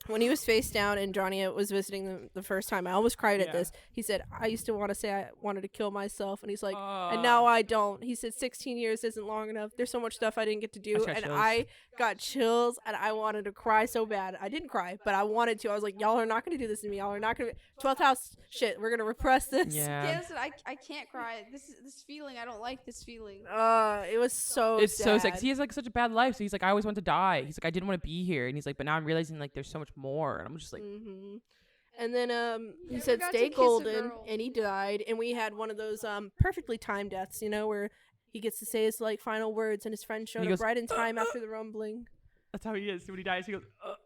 When he was face down and Johnny was visiting them the first time, I almost cried at Yeah. this. He said, "I used to want to say I wanted to kill myself." And he's like, and now I don't. He said, 16 years isn't long enough. There's so much stuff I didn't get to do. got And chills. I got chills and I wanted to cry so bad. I didn't cry, but I wanted to. I was like, y'all are not going to do this to me. Y'all are not going to. 12th house shit. We're going to repress this. Yeah. Yeah, listen, I can't cry. This feeling, I don't like this feeling. It was so It's sad. so sad 'cause he has like such a bad life. So he's like, I always want to die. He's like, I didn't want to be here. And he's like, but now I'm realizing like there's so much more. And I'm just like, Mm-hmm. And then he Never said got to stay kiss a golden, girl. and he died. And we had one of those perfectly timed deaths, where he gets to say his like final words, and his friend showed he up goes, right in time after the rumbling. that's how he is. When he dies, he goes,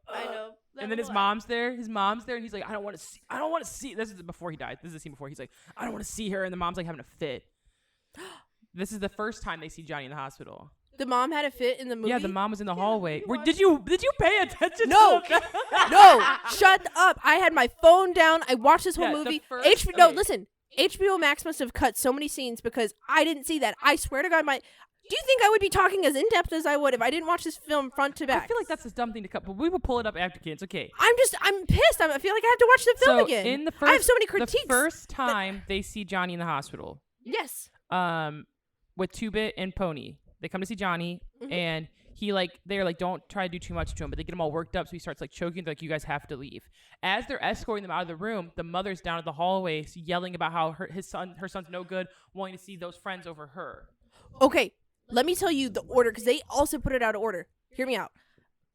I know. And then his mom's there. His mom's there, and he's like, I don't want to see. This is before he died. This is the scene before. He's like, I don't want to see her, and the mom's like having a fit. This is the first time they see Johnny in the hospital. The mom had a fit in the movie. Yeah, the mom was in the hallway. you Did you pay attention? No. to that? No, shut up! I had my phone down. I watched this whole Yeah, the movie. first- No, okay. listen. HBO Max must have cut so many scenes because I didn't see that. I swear to God, Do you think I would be talking as in depth as I would if I didn't watch this film front to back? I feel like that's a dumb thing to cut, but we will pull it up after kids. Okay. I'm pissed. I feel like I have to watch the film again. In the I have so many critiques. The first time they see Johnny in the hospital. Yes. With Two-Bit and Pony, they come to see Johnny, and they're like, don't try to do too much to him, but they get him all worked up, so he starts like choking. They're like, you guys have to leave. As they're escorting them out of the room, the mother's down at the hallway yelling about how her son's no good, wanting to see those friends over her. Okay, let me tell you the order, because they also put it out of order. Hear me out.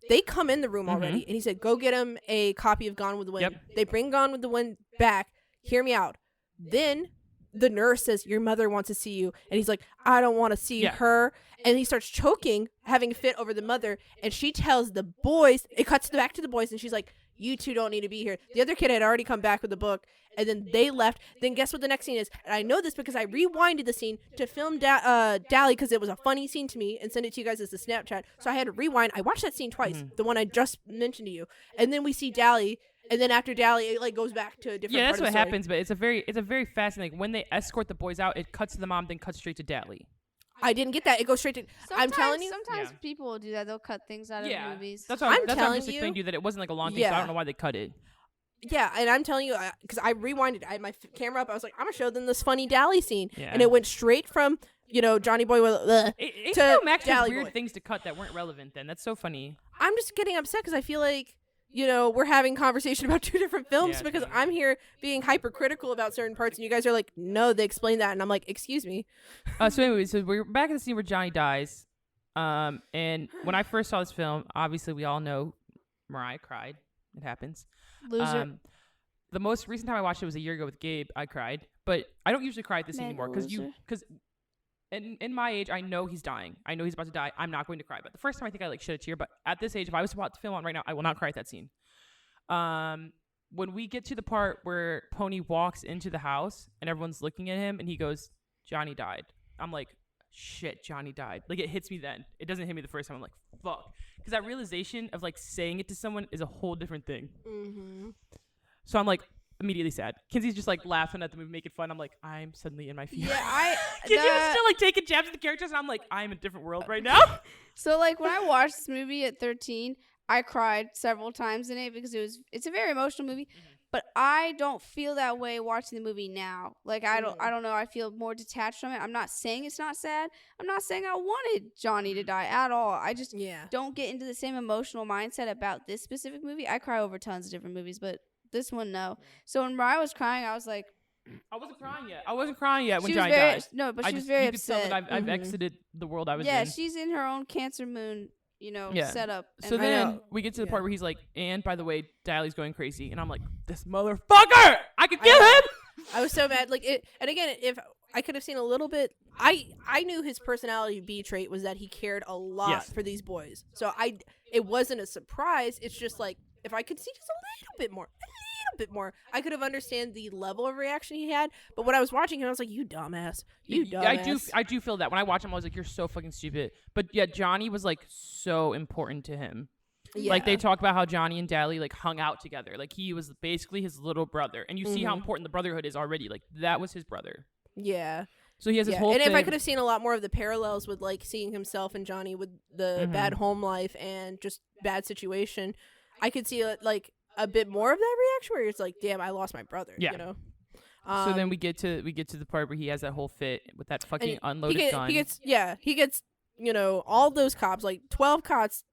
They come in the room already, and he said, go get him a copy of Gone with the Wind. Yep. They bring Gone with the Wind back. Hear me out. Then the nurse says, your mother wants to see you. And he's like, I don't want to see her. And he starts choking, having a fit over the mother. And she tells the boys, it cuts back to the boys, and she's like, you two don't need to be here. The other kid had already come back with the book, and then they left. Then guess what the next scene is? And I know this because I rewinded the scene to film Dally, because it was a funny scene to me, and send it to you guys as a Snapchat. So I had to rewind. I watched that scene twice, the one I just mentioned to you. And then we see Dally. And then after Dally, it like goes back to a different. Yeah, that's part what of the story. happens. But it's a very fascinating. When they escort the boys out, it cuts to the mom, then cuts straight to Dally. I didn't get that. It goes straight to. I'm telling you. Sometimes people will do that. They'll cut things out of movies. That's why I'm telling just you. explaining to you that it wasn't like a long thing. So I don't know why they cut it. Yeah, and I'm telling you, because I rewinded. I had my camera up. I was like, I'm gonna show them this funny Dally scene, and it went straight from Johnny Boy to Max Dally weird Boy. things to cut that weren't relevant. Then that's so funny. I'm just getting upset because I feel like. We're having conversation about two different films because I'm here being hypercritical about certain parts, and you guys are like, no, they explained that, and I'm like, excuse me. So anyway, so we're back in the scene where Johnny dies. And when I first saw this film, obviously we all know Mariah cried. It happens. Loser. The most recent time I watched it was a year ago with Gabe. I cried, but I don't usually cry at this anymore because in my age, I know he's dying. I know he's about to die. I'm not going to cry. But the first time I think I shed a tear. But at this age, if I was about to film on right now, I will not cry at that scene. When we get to the part where Pony walks into the house and everyone's looking at him and he goes, Johnny died. I'm like, shit, Johnny died. Like, it hits me then. It doesn't hit me the first time. I'm like, fuck. Because that realization of like saying it to someone is a whole different thing. Mm-hmm. So I'm like, immediately sad. Kinsey's just like laughing at the movie, making fun. I'm like, I'm suddenly in my feelings. Yeah, Kinsey was still like taking jabs at the characters, and I'm like, I'm in a different world right now. So like when I watched this movie at 13, I cried several times in it because it's a very emotional movie. Mm-hmm. But I don't feel that way watching the movie now. Like I don't know. I feel more detached from it. I'm not saying it's not sad. I'm not saying I wanted Johnny to die at all. I just don't get into the same emotional mindset about this specific movie. I cry over tons of different movies, but this one, no. So when Mariah was crying, I was like... I wasn't crying yet when Johnny died. No, but she was very upset. You could tell that I've exited the world I was in. Yeah, she's in her own Cancer Moon, setup. So then we get to the part where he's like, and by the way, Dally's going crazy. And I'm like, this motherfucker! I could kill him! I was so mad. Like, and again, if I could have seen a little bit... I knew his personality B trait was that he cared a lot for these boys. So it wasn't a surprise. It's just like, if I could see just a little bit more, I could have understand the level of reaction he had. But when I was watching him, I was like, you dumbass. I do feel that. When I watch him, I was like, you're so fucking stupid. But yeah, Johnny was like so important to him. Yeah. Like they talk about how Johnny and Dally like hung out together. Like he was basically his little brother. And you see how important the brotherhood is already. Like that was his brother. Yeah. So he has his whole and thing. if I could have seen a lot more of the parallels with like seeing himself and Johnny with the bad home life and just bad situation, I could see like a bit more of that reaction where it's like, damn, I lost my brother. Yeah. So then we get to the part where he has that whole fit with that fucking unloaded gun. He gets all those cops, like 12 cops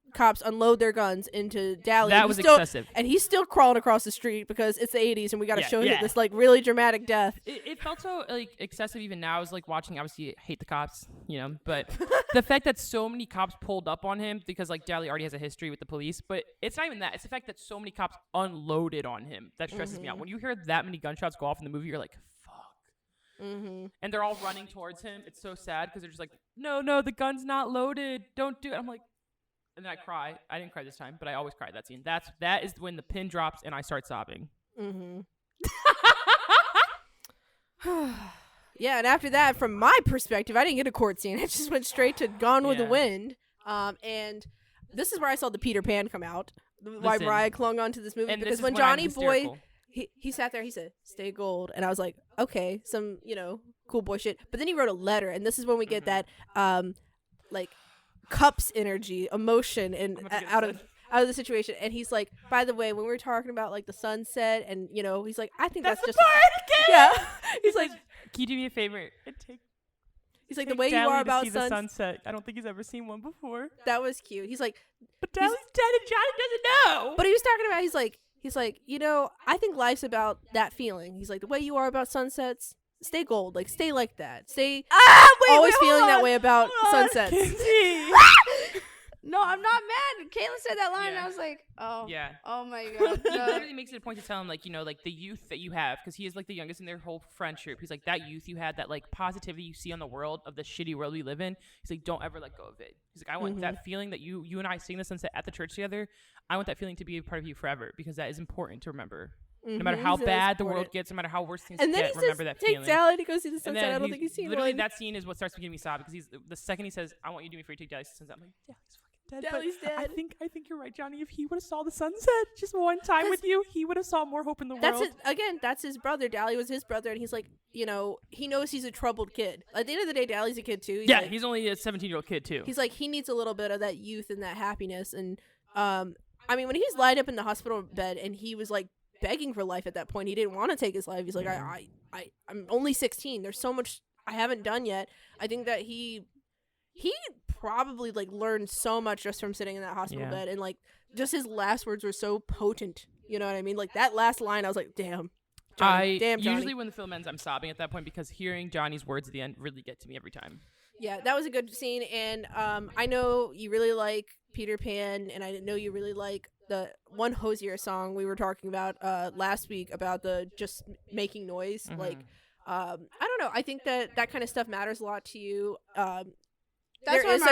unload their guns into Dally. That was excessive. And he's still crawling across the street because it's the 80s and we got to show him this like really dramatic death. It felt so like excessive even now. I was like watching, obviously hate the cops, but the fact that so many cops pulled up on him because like Dally already has a history with the police, but it's not even that. It's the fact that so many cops unloaded on him that stresses me out. When you hear that many gunshots go off in the movie, you're like, fuck. Mm-hmm. And they're all running towards him. It's so sad because they're just like, no, the gun's not loaded. Don't do it. I'm like, and then I cry. I didn't cry this time, but I always cry at that scene. That is when the pin drops and I start sobbing. Mm-hmm. Yeah, and after that, from my perspective, I didn't get a court scene. It just went straight to Gone with the Wind. And this is where I saw the Peter Pan come out. Why Mariah clung on to this movie. Because when Johnny Boy, he sat there, he said, stay gold. And I was like, okay, some, cool boy shit. But then he wrote a letter. And this is when we get that, like cups energy, emotion, and out of the situation. And he's like, by the way, when we were talking about like the sunset, and you know, he's like, I think that's just yeah. He's like, can you do me a favor and take? He's like, the way you are about the sunset. I don't think he's ever seen one before. That was cute. He's like, but Dallie's dead and Johnny doesn't know. But he was talking about, he's like, you know, I think life's about that feeling. He's like, the way you are about sunsets, stay gold. Like, stay like that. Stay always feeling that way about sunsets. No, I'm not mad. Kailen said that line, and I was like, oh. Yeah. Oh, my God. He literally makes it a point to tell him, like, you know, like, the youth that you have, because he is, like, the youngest in their whole friend group. He's like, that youth you had, that, like, positivity you see on the world, of the shitty world we live in, he's like, don't ever let go of it. He's like, I want that feeling that you and I sing the sunset at the church together. I want that feeling to be a part of you forever, because that is important to remember. No matter how bad the world gets, no matter how worse things get, remember that feeling. Take Dally to go see the sunset. I don't think he's seen literally one. That scene is what starts making me sob, because he's the second he says, I want you to do me free, take Dally to the sunset. I'm like, Dally's fucking dead. Dally's dead. I think you're right, Johnny. If he would have saw the sunset just one time with you, he would have saw more hope in the world. That's his brother. Dally was his brother, and he's like, you know, he knows he's a troubled kid. At the end of the day, Dally's a kid too. He's only a 17-year-old kid too. He's like, he needs a little bit of that youth and that happiness. And I mean, when he's lined up in the hospital bed and he was like begging for life at that point, he didn't want to take his life. He's like, I'm only 16. There's so much I haven't done yet. I think that he probably like learned so much just from sitting in that hospital bed, and like just his last words were so potent. You know what I mean? Like that last line, I was like, damn. Johnny, damn, Johnny. Usually when the film ends, I'm sobbing at that point, because hearing Johnny's words at the end really get to me every time. Yeah, that was a good scene, and I know you really like Peter Pan, and I know you really like the one Hosier song we were talking about last week about the just making noise. Like, I don't know. I think that kind of stuff matters a lot to you. There's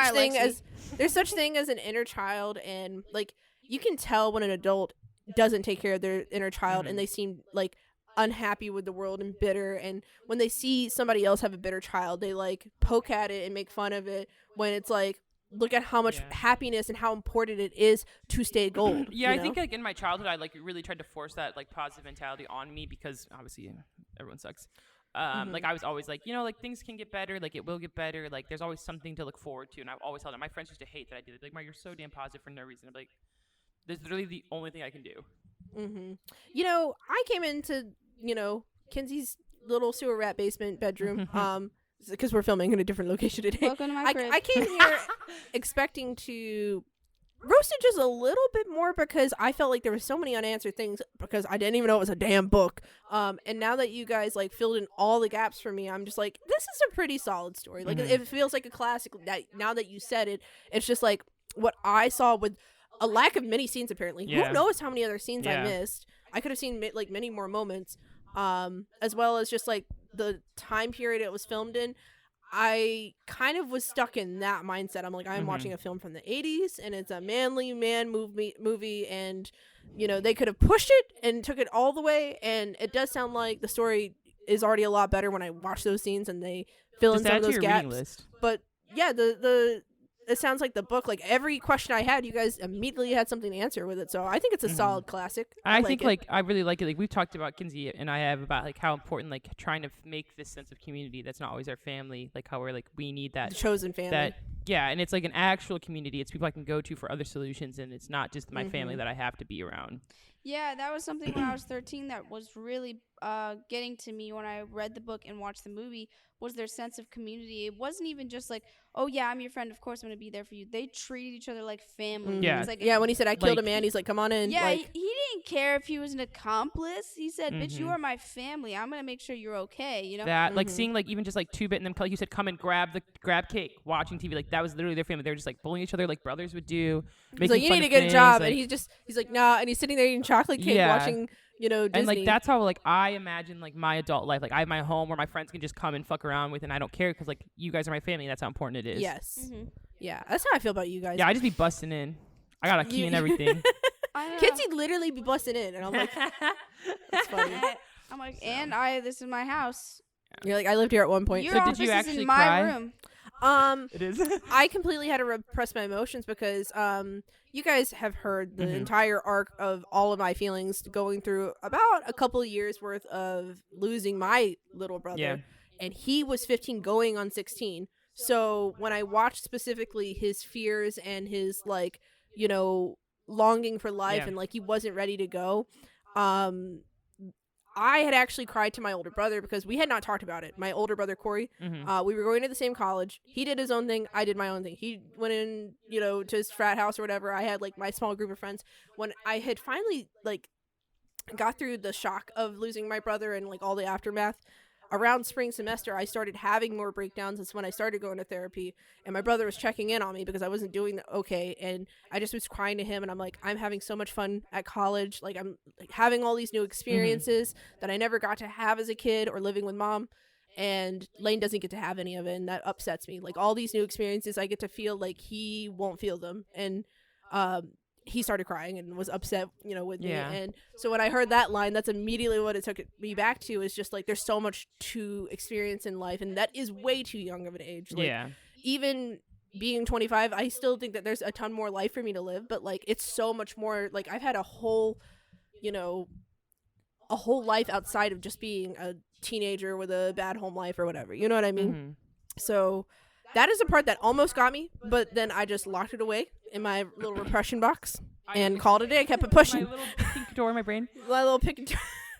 such thing as an inner child, and like you can tell when an adult doesn't take care of their inner child, and they seem like unhappy with the world and bitter, and when they see somebody else have a bitter child, they like poke at it and make fun of it, when it's like, look at how much happiness and how important it is to stay gold. I think like in my childhood, I like really tried to force that like positive mentality on me, because obviously everyone sucks. Like I was always like, you know, like things can get better, like it will get better, like there's always something to look forward to, and I've always held it. My friends used to hate that I did it. Like, Mar, you're so damn positive for no reason. I'm like, this is literally the only thing I can do. You know, I came into, you know, Kenzie's little sewer rat basement bedroom, because we're filming in a different location today. Welcome to my crib. I came here expecting to roast it just a little bit more, because I felt like there were so many unanswered things, because I didn't even know it was a damn book. And now that you guys like filled in all the gaps for me, I'm just like, this is a pretty solid story. Like it feels like a classic. That now that you said it, it's just like what I saw, with a lack of many scenes apparently. Who knows how many other scenes I missed? I could have seen like many more moments, as well as just like the time period it was filmed in. I kind of was stuck in that mindset. I'm like, I'm watching a film from the 80s, and it's a manly man movie, and you know, they could have pushed it and took it all the way, and it does sound like the story is already a lot better when I watch those scenes and they fill in some of those gaps. But yeah, it sounds like the book, like every question I had, you guys immediately had something to answer with it. So I think it's a solid classic. I think like I really like it. Like we've talked about, Kinsey and I have, about like how important like trying to make this sense of community that's not always our family, like how we're like, we need that the chosen family. And it's like an actual community. It's people I can go to for other solutions, and it's not just my family that I have to be around. Yeah, that was something when I was 13 that was really getting to me when I read the book and watched the movie, was their sense of community. It wasn't even just like, oh yeah, I'm your friend, of course I'm going to be there for you. They treated each other like family. Yeah. It was like, when he said, I killed a man, he's like, come on in. Yeah, like, he didn't care if he was an accomplice. He said, bitch, you are my family. I'm going to make sure you're okay, you know? That, like, seeing, like, even just, like, Two-Bit and them, like you said, come and grab cake, watching TV. Like, that was literally their family. They were just, like, bullying each other like brothers would do. He's like, you need to get a job. Like, and he's like, nah. And he's sitting there eating chocolate cake, watching, you know, Disney. And, like, that's how, like, I imagine, like, my adult life. Like, I have my home where my friends can just come and fuck around with, and I don't care, because, like, you guys are my family. That's how important it is. Yes. Yeah, that's how I feel about you guys. Yeah, I just be busting in. I got a key and everything. Kids would literally be busting in, and I'm like, that's funny. I'm like, this is my house. You're like, I lived here at one point. Your so office did you actually is in my room. It is. I completely had to repress my emotions, because you guys have heard the entire arc of all of my feelings, going through about a couple of years worth of losing my little brother, and he was 15 going on 16. So when I watched specifically his fears and his like, you know, longing for life and like he wasn't ready to go, I had actually cried to my older brother because we had not talked about it. My older brother, Corey, we were going to the same college. He did his own thing. I did my own thing. He went in, you know, to his frat house or whatever. I had like my small group of friends. When I had finally like got through the shock of losing my brother and like all the aftermath, around spring semester, I started having more breakdowns. That's when I started going to therapy, and my brother was checking in on me because I wasn't doing okay, and I just was crying to him, and I'm like, I'm having so much fun at college. Like, I'm like having all these new experiences that I never got to have as a kid or living with mom, and Lane doesn't get to have any of it, and that upsets me. Like, all these new experiences, I get to feel like he won't feel them, and he started crying and was upset, you know, with me. And so when I heard that line, that's immediately what it took me back to, is just like, there's so much to experience in life, and that is way too young of an age. Like, even being 25, I still think that there's a ton more life for me to live, but like, it's so much more. Like, I've had a whole, you know, a whole life outside of just being a teenager with a bad home life or whatever, you know what I mean? So that is the part that almost got me, but then I just locked it away in my little repression box and called it a day. I kept it pushing. My little pink door in my brain. My little pick and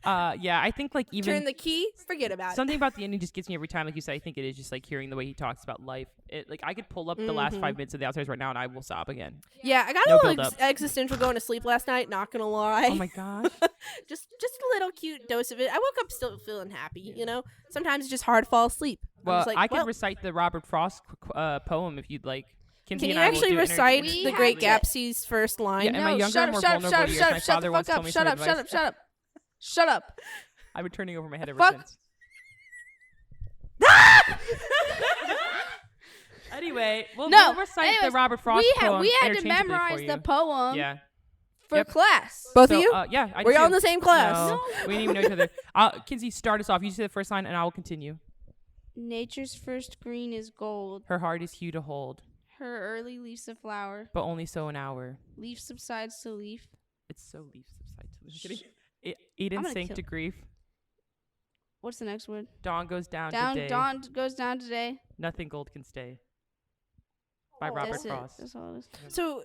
I think like even turn the key, forget about something about the ending just gets me every time. Like you said, I think it is just like hearing the way he talks about life. It like I could pull up the last 5 minutes of The Outsiders right now and I will sob again. Yeah, I got a little existential going to sleep last night. Not gonna lie. Oh my gosh. just a little cute dose of it. I woke up still feeling happy. You know, sometimes it's just hard to fall asleep. Well, I could recite the Robert Frost poem if you'd like. Can you actually recite the Great Gatsby's first line? Yeah, in my younger, more vulnerable years, my father once told me some advice. Shut up. I've been turning over my head ever since. Anyway, we'll recite the Robert Frost poem. We had to memorize the poem. Yeah. For class. Both of you? Yeah. Were you all in the same class? No. We didn't even know each other. Kinsey, start us off. You say the first line and I will continue. Nature's first green is gold. Her heart is hue to hold. Her early leaves a flower. But only so an hour. Leaf subsides to leaf. It's so leaf subsides to leaf. Eat and sink to grief. What's the next word? Dawn goes down today. Dawn goes down today. Nothing gold can stay. By Robert Frost. That's all it is. So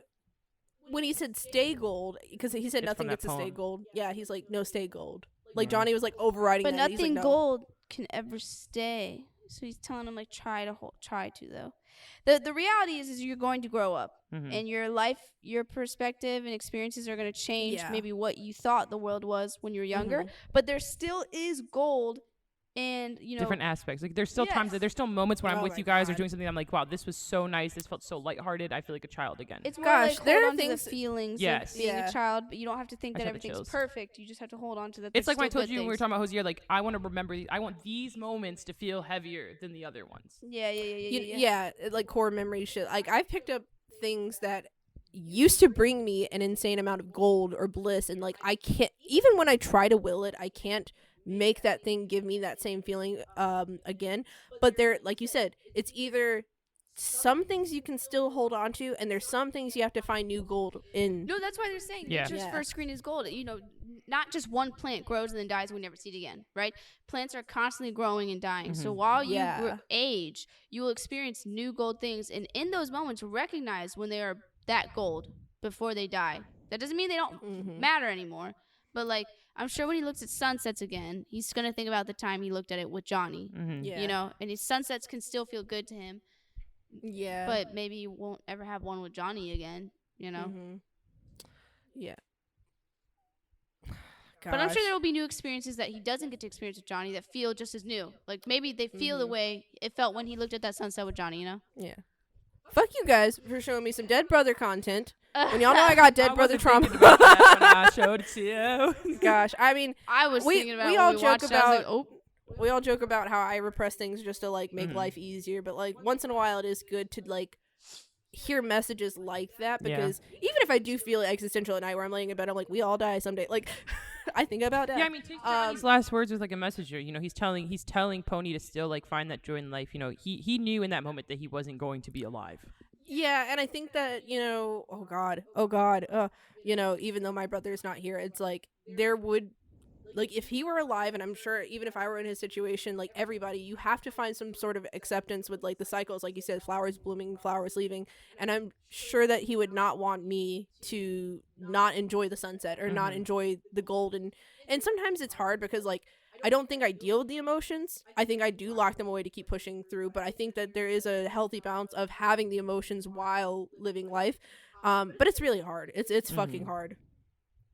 when he said stay gold, because he said nothing gets to stay gold. Yeah, he's like, no, stay gold. Like Johnny was like overriding but that. Nothing like, gold can ever stay. So he's telling him like try to though. The reality is you're going to grow up and your life, your perspective and experiences are going to change maybe what you thought the world was when you were younger, but there still is gold and, you know, different aspects. Like there's still times, there's still moments when I'm with you guys or doing something. I'm like, wow, this was so nice. This felt so lighthearted. I feel like a child again. It's more like hold on to the feelings of being a child, but you don't have to think that everything's perfect. You just have to hold on to the. It's like when I told you when we were talking about Hosier, like I want to remember. I want these moments to feel heavier than the other ones. Yeah, like core memory shit. Like I've picked up things that used to bring me an insane amount of gold or bliss, and like I can't, even when I try to will it, I can't make that thing give me that same feeling again. But there, like you said, it's either some things you can still hold on to and there's some things you have to find new gold in. No, that's why they're saying nature's first screen is gold. You know, not just one plant grows and then dies and we never see it again, right? Plants are constantly growing and dying. So while you age, you will experience new gold things, and in those moments recognize when they are that gold before they die. That doesn't mean they don't matter anymore, but like I'm sure when he looks at sunsets again, he's going to think about the time he looked at it with Johnny, you know, and his sunsets can still feel good to him. Yeah. But maybe you won't ever have one with Johnny again, you know? Yeah. Gosh. But I'm sure there will be new experiences that he doesn't get to experience with Johnny that feel just as new. Like maybe they feel the way it felt when he looked at that sunset with Johnny, you know? Yeah. Fuck you guys for showing me some Dead Brother content. When y'all know I got Dead Brother trauma. About that when I showed it to you. Gosh, I mean, I was thinking about we all when we joke watched about. It, I was like, oh. We all joke about how I repress things just to like make life easier, but like once in a while it is good to like hear messages like that, because even if I do feel existential at night where I'm laying in bed, I'm like, we all die someday. Like I think about that. Yeah, I mean, take Johnny's last words was like a messenger. You know, he's telling Pony to still like find that joy in life. You know, he knew in that moment that he wasn't going to be alive. Yeah, and I think that, you know, oh God, you know, even though my brother is not here, it's like there would, like if he were alive, and I'm sure even if I were in his situation, like everybody, you have to find some sort of acceptance with like the cycles, like you said, flowers blooming, flowers leaving, and I'm sure that he would not want me to not enjoy the sunset or not enjoy the gold. And sometimes it's hard because like I don't think I deal with the emotions. I think I do lock them away to keep pushing through, but I think that there is a healthy balance of having the emotions while living life. But it's really hard. It's fucking hard.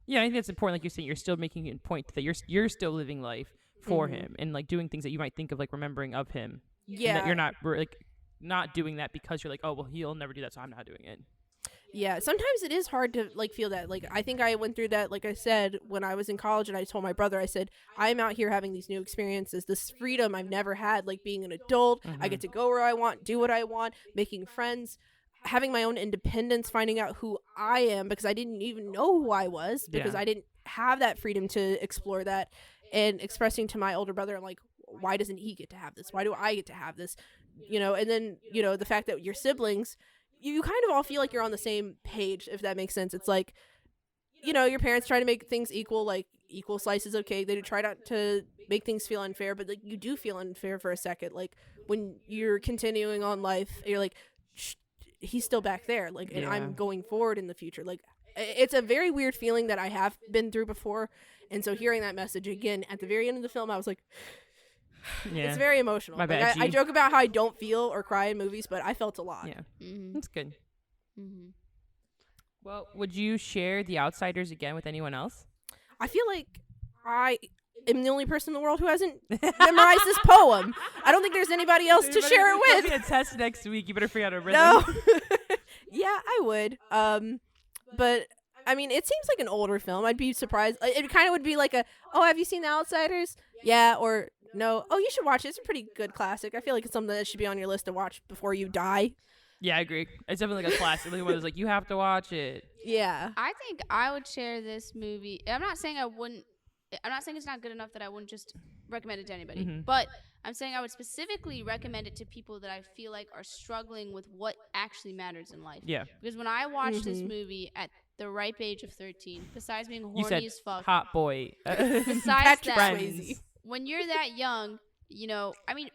Yeah, I think that's important. Like you're saying, you're still making a point that you're still living life for him and like doing things that you might think of like remembering of him. Yeah, and that you're not like not doing that because you're like, oh well, he'll never do that, so I'm not doing it. Yeah, sometimes it is hard to like feel that. Like I think I went through that, like I said, when I was in college, and I told my brother, I said, I'm out here having these new experiences, this freedom I've never had, like being an adult. I get to go where I want, do what I want, making friends, having my own independence, finding out who I am, because I didn't even know who I was, because I didn't have that freedom to explore that, and expressing to my older brother, I'm like, why doesn't he get to have this? Why do I get to have this? You know, and then, you know, the fact that your siblings, you kind of all feel like you're on the same page, if that makes sense. It's like, you know, your parents try to make things equal, like equal slices of cake. They try not to make things feel unfair, but like you do feel unfair for a second. Like when you're continuing on life, you're like, he's still back there, like, and I'm going forward in the future. Like it's a very weird feeling that I have been through before, and so hearing that message again at the very end of the film, I was like, it's very emotional. My bad, I joke about how I don't feel or cry in movies, but I felt a lot. That's good. Well, would you share The Outsiders again with anyone else? I feel like I am the only person in the world who hasn't memorized this poem. I don't think there's anybody else to share it with. There'll be a test next week. You better figure out a rhythm. No. Yeah, I would. But I mean, it seems like an older film. I'd be surprised. It kind of would be like oh, have you seen The Outsiders? Yeah, or no. Oh, you should watch it. It's a pretty good classic. I feel like it's something that should be on your list to watch before you die. Yeah, I agree. It's definitely like a classic. Like one that's like, you have to watch it. Yeah. I think I would share this movie. I'm not saying I wouldn't. I'm not saying it's not good enough that I wouldn't just recommend it to anybody. But I'm saying I would specifically recommend it to people that I feel like are struggling with what actually matters in life. Yeah. Because when I watched this movie at the ripe age of 13, besides being horny You said as fuck, hot boy. besides Patrick that, Swayze. when you're that young, you know, I mean,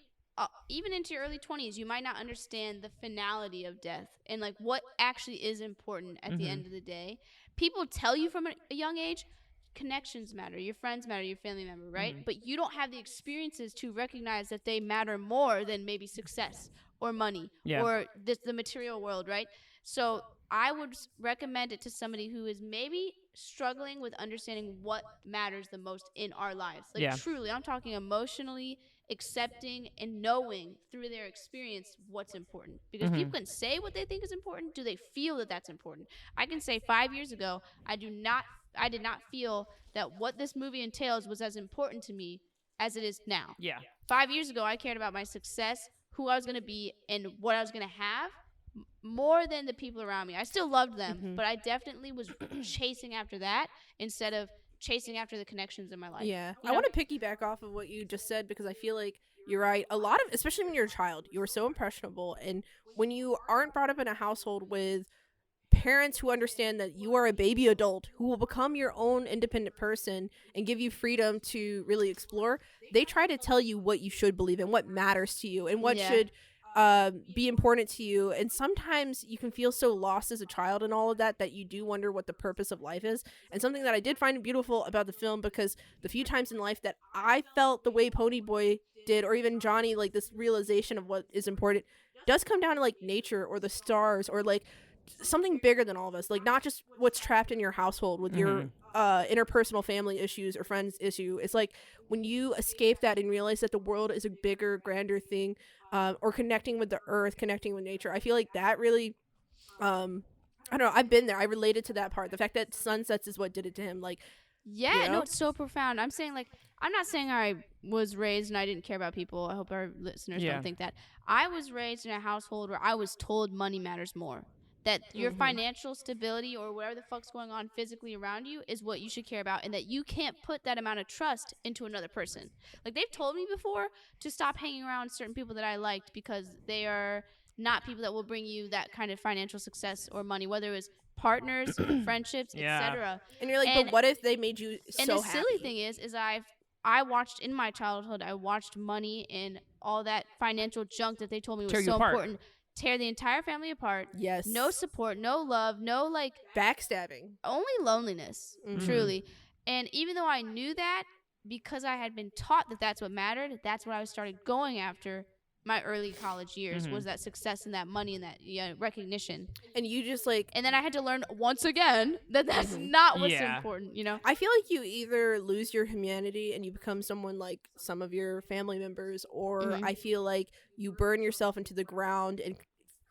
even into your early 20s, you might not understand the finality of death and like what actually is important at the end of the day. People tell you from a young age, connections matter, your friends matter, your family member, right? But you don't have the experiences to recognize that they matter more than maybe success or money or the material world, right? So I would recommend it to somebody who is maybe struggling with understanding what matters the most in our lives. Like truly, I'm talking emotionally accepting and knowing through their experience what's important, because people can say what they think is important. Do they feel that that's important? I can say 5 years ago I did not feel that what this movie entails was as important to me as it is now. 5 years ago I cared about my success, who I was going to be, and what I was going to have more than the people around me. I still loved them, but I definitely was chasing after that instead of chasing after the connections in my life. Yeah. You I know? want to piggyback off of what you just said, because I feel like you're right. A lot of, especially when you're a child, you are so impressionable. And when you aren't brought up in a household with parents who understand that you are a baby adult who will become your own independent person and give you freedom to really explore, they try to tell you what you should believe in, what matters to you, and what should be important to you. And sometimes you can feel so lost as a child in all of that you do wonder what the purpose of life is. And something that I did find beautiful about the film, because the few times in life that I felt the way Ponyboy did, or even Johnny, like this realization of what is important, does come down to like nature or the stars or like something bigger than all of us, like not just what's trapped in your household with your interpersonal family issues or friends issue. It's like when you escape that and realize that the world is a bigger, grander thing, or connecting with the earth, connecting with nature. I feel like that really I don't know, I've been there. I related to that part, the fact that sunsets is what did it to him. Like, yeah, you know? no, it's so profound. I'm saying, like, I'm not saying I was raised and I didn't care about people. I hope our listeners don't think that. I was raised in a household where I was told money matters more. That your financial stability or whatever the fuck's going on physically around you is what you should care about, and that you can't put that amount of trust into another person. Like, they've told me before to stop hanging around certain people that I liked because they are not people that will bring you that kind of financial success or money, whether it was partners, friendships, etc. And you're like, but what if they made you so happy? And the happy? silly thing is I watched in my childhood, I watched money and all that financial junk that they told me was so important tear the entire family apart. Yes. No support, no love, no like backstabbing. Only loneliness, truly. And even though I knew that, because I had been taught that that's what mattered, that's what I started going after my early college years, was that success and that money and that recognition. And you just like... And then I had to learn once again that that's not what's important, you know? I feel like you either lose your humanity and you become someone like some of your family members, or I feel like you burn yourself into the ground and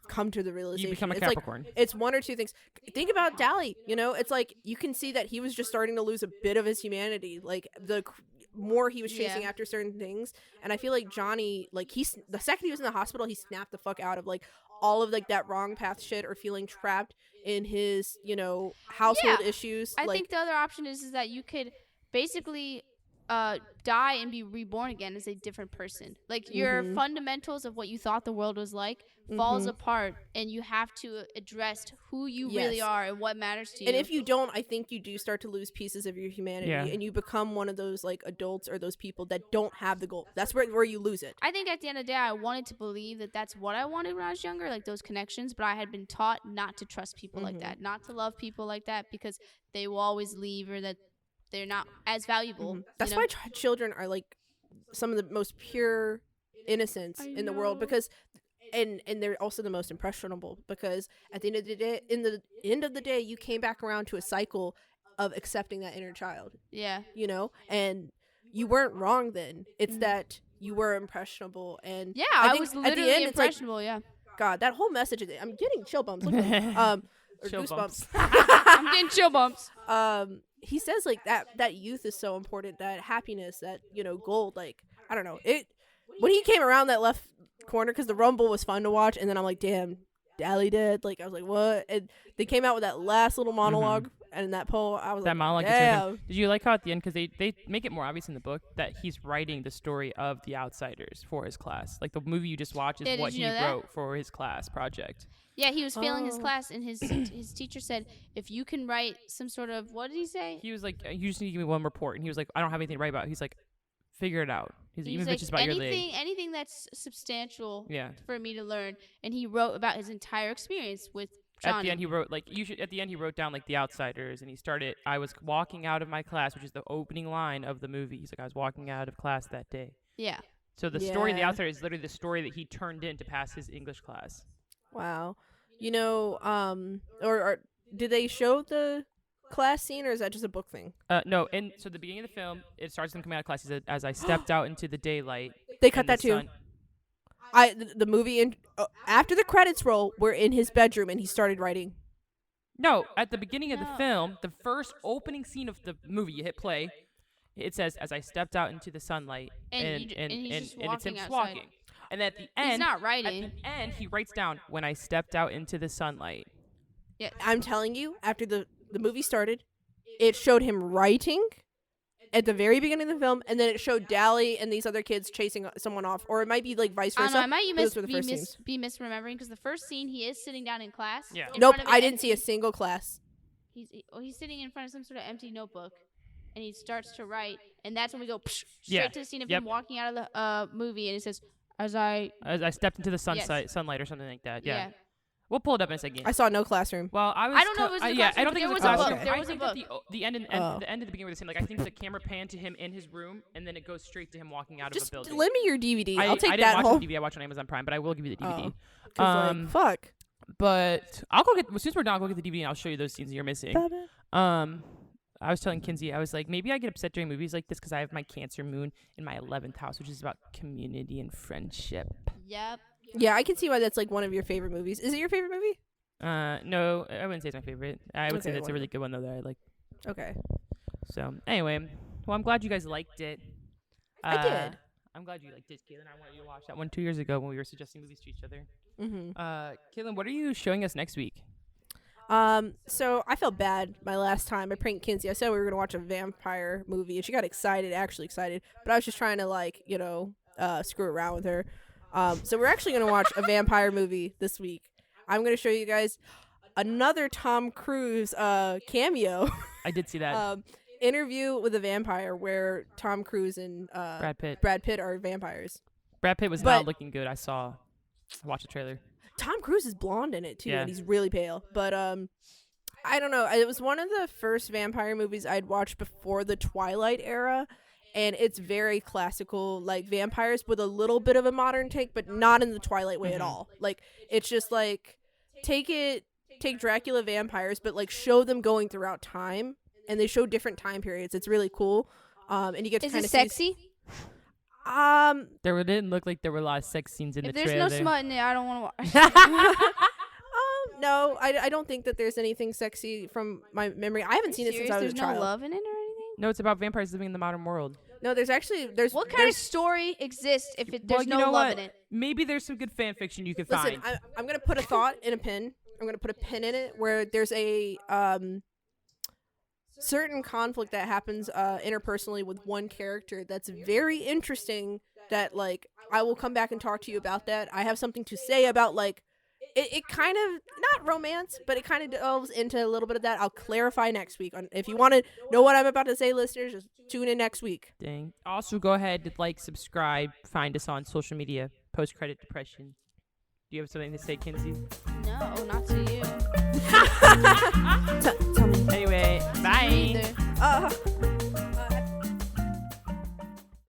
come to the realization. You become a Capricorn. Like, it's one or two things. Think about Dally, you know? It's like you can see that he was just starting to lose a bit of his humanity. Like the more he was chasing after certain things. And I feel like Johnny, like the second he was in the hospital, he snapped the fuck out of like all of like that wrong path shit or feeling trapped in his, you know, household issues. I think the other option is that you could basically die and be reborn again as a different person. Like your fundamentals of what you thought the world was like falls apart, and you have to address who you really are and what matters to you. And if you don't, I think you do start to lose pieces of your humanity, and you become one of those like adults or those people that don't have the goal. That's where you lose it. I think at the end of the day, I wanted to believe that that's what I wanted when I was younger, like those connections, but I had been taught not to trust people like that, not to love people like that, because they will always leave, or that they're not as valuable. That's why children are like some of the most pure innocence in the world, because and they're also the most impressionable, because at the end of the day you came back around to a cycle of accepting that inner child. You know, and you weren't wrong then. It's that you were impressionable, and I was literally impressionable. Like, God, that whole message. I'm getting chill bumps. Look at me. Or chill goosebumps. I'm getting chill bumps. He says like that youth is so important, that happiness, that, you know, gold. Like, I don't know, it when he came around that left corner, because the rumble was fun to watch, and then I'm like, damn, Dally dead. Like, I was like, what? And they came out with that last little monologue and that poem. I was that like, monologue. damn. Did you like how at the end, because they make it more obvious in the book that he's writing the story of the outsiders for his class. Like the movie you just watched is what he wrote for his class project. Yeah, he was failing his class, and his teacher said, if you can write some sort of, what did he say? He was like, you just need to give me one report. And he was like, I don't have anything to write about. He's like, figure it out. He's even if it's just about your leg. Anything that's substantial for me to learn. And he wrote about his entire experience with Johnny. At the end, he wrote he wrote down like the outsiders, and he started, I was walking out of my class, which is the opening line of the movie. He's like, I was walking out of class that day. Yeah. So the story of the outsiders is literally the story that he turned in to pass his English class. Wow. You know, or did they show the class scene, or is that just a book thing? No, and so the beginning of the film, it starts him coming out of class. He said, as I stepped out into the daylight. They cut that too. The movie, after the credits roll, we're in his bedroom and he started writing. No, at the beginning of the film, the first opening scene of the movie, you hit play, it says, as I stepped out into the sunlight, and it's him just walking. And at the end, he's not writing. At the end, he writes down, when I stepped out into the sunlight. Yeah, I'm telling you, after the movie started, it showed him writing at the very beginning of the film, and then it showed Dally and these other kids chasing someone off, or it might be like vice versa. I don't know, I might be misremembering, because the first scene, he is sitting down in class. Yeah. Nope, I didn't see a single class. He's sitting in front of some sort of empty notebook, and he starts to write, and that's when we go straight to the scene of him walking out of the movie, and it says, as I stepped into the sunlight or something like that. Yeah. We'll pull it up in a second. I saw no classroom. Well, I don't know if it was in the classroom, I don't think it was a book. classroom. There was a book. The end of the beginning were the same. Like, I think the camera panned to him in his room, and then it goes straight to him walking out of a building. Just lend me your DVD. I'll take I that didn't home. watch the DVD. I watched on Amazon Prime, but I will give you the DVD. Like, fuck. But I'll go get, as soon as we're done, I'll go get the DVD and I'll show you those scenes that you're missing. I was telling Kinsey, I was like, maybe I get upset during movies like this because I have my Cancer moon in my 11th house, which is about community and friendship. Yep. Yeah, I can see why that's like one of your favorite movies. Is it your favorite movie? No, I wouldn't say it's my favorite. I would say that's a really good one though that I like. Okay. So anyway, well, I'm glad you guys liked it. I did. I'm glad you liked it, Kailen. I wanted you to watch that one 2 years ago when we were suggesting movies to each other. Kailen, what are you showing us next week? So I felt bad my last time. I pranked Kinsey. I said we were gonna watch a vampire movie, and she got actually excited. But I was just trying to like, you know, screw around with her. So we're actually gonna watch a vampire movie this week. I'm gonna show you guys another Tom Cruise cameo. I did see that. Interview with a Vampire, where Tom Cruise and Brad Pitt are vampires. Brad Pitt was not looking good. I watched the trailer. Tom Cruise is blonde in it too, Yeah. and he's really pale. But I don't know. It was one of the first vampire movies I'd watched before the Twilight era, and it's very classical, like vampires with a little bit of a modern take, but not in the Twilight way at all. Like it's just like take Dracula vampires, but like show them going throughout time, and they show different time periods. It's really cool. And you get to Is kind it of sexy? There didn't look like there were a lot of sex scenes in the trailer. If there's no smut in it, I don't want to watch. No, I don't think that there's anything sexy from my memory. I haven't seen it since I was There's a no child. love in it or anything? No, it's about vampires living in the modern world. No, there's What kind of story exists if there's no love in it? Maybe there's some good fan fiction you could Listen, find. I'm gonna put a thought in a pin. I'm gonna put a pin in it where there's a certain conflict that happens interpersonally with one character that's very interesting. That like I will come back and talk to you about that. I have something to say about like it kind of not romance, but it kind of delves into a little bit of that. I'll clarify next week. If you want to know what I'm about to say, listeners, just tune in next week. Dang. Also, go ahead to like, subscribe, find us on social media. Post Credit Depression. Do you have something to say, Kinsey? No, not to you. Tell me. Anyway, bye. Neither.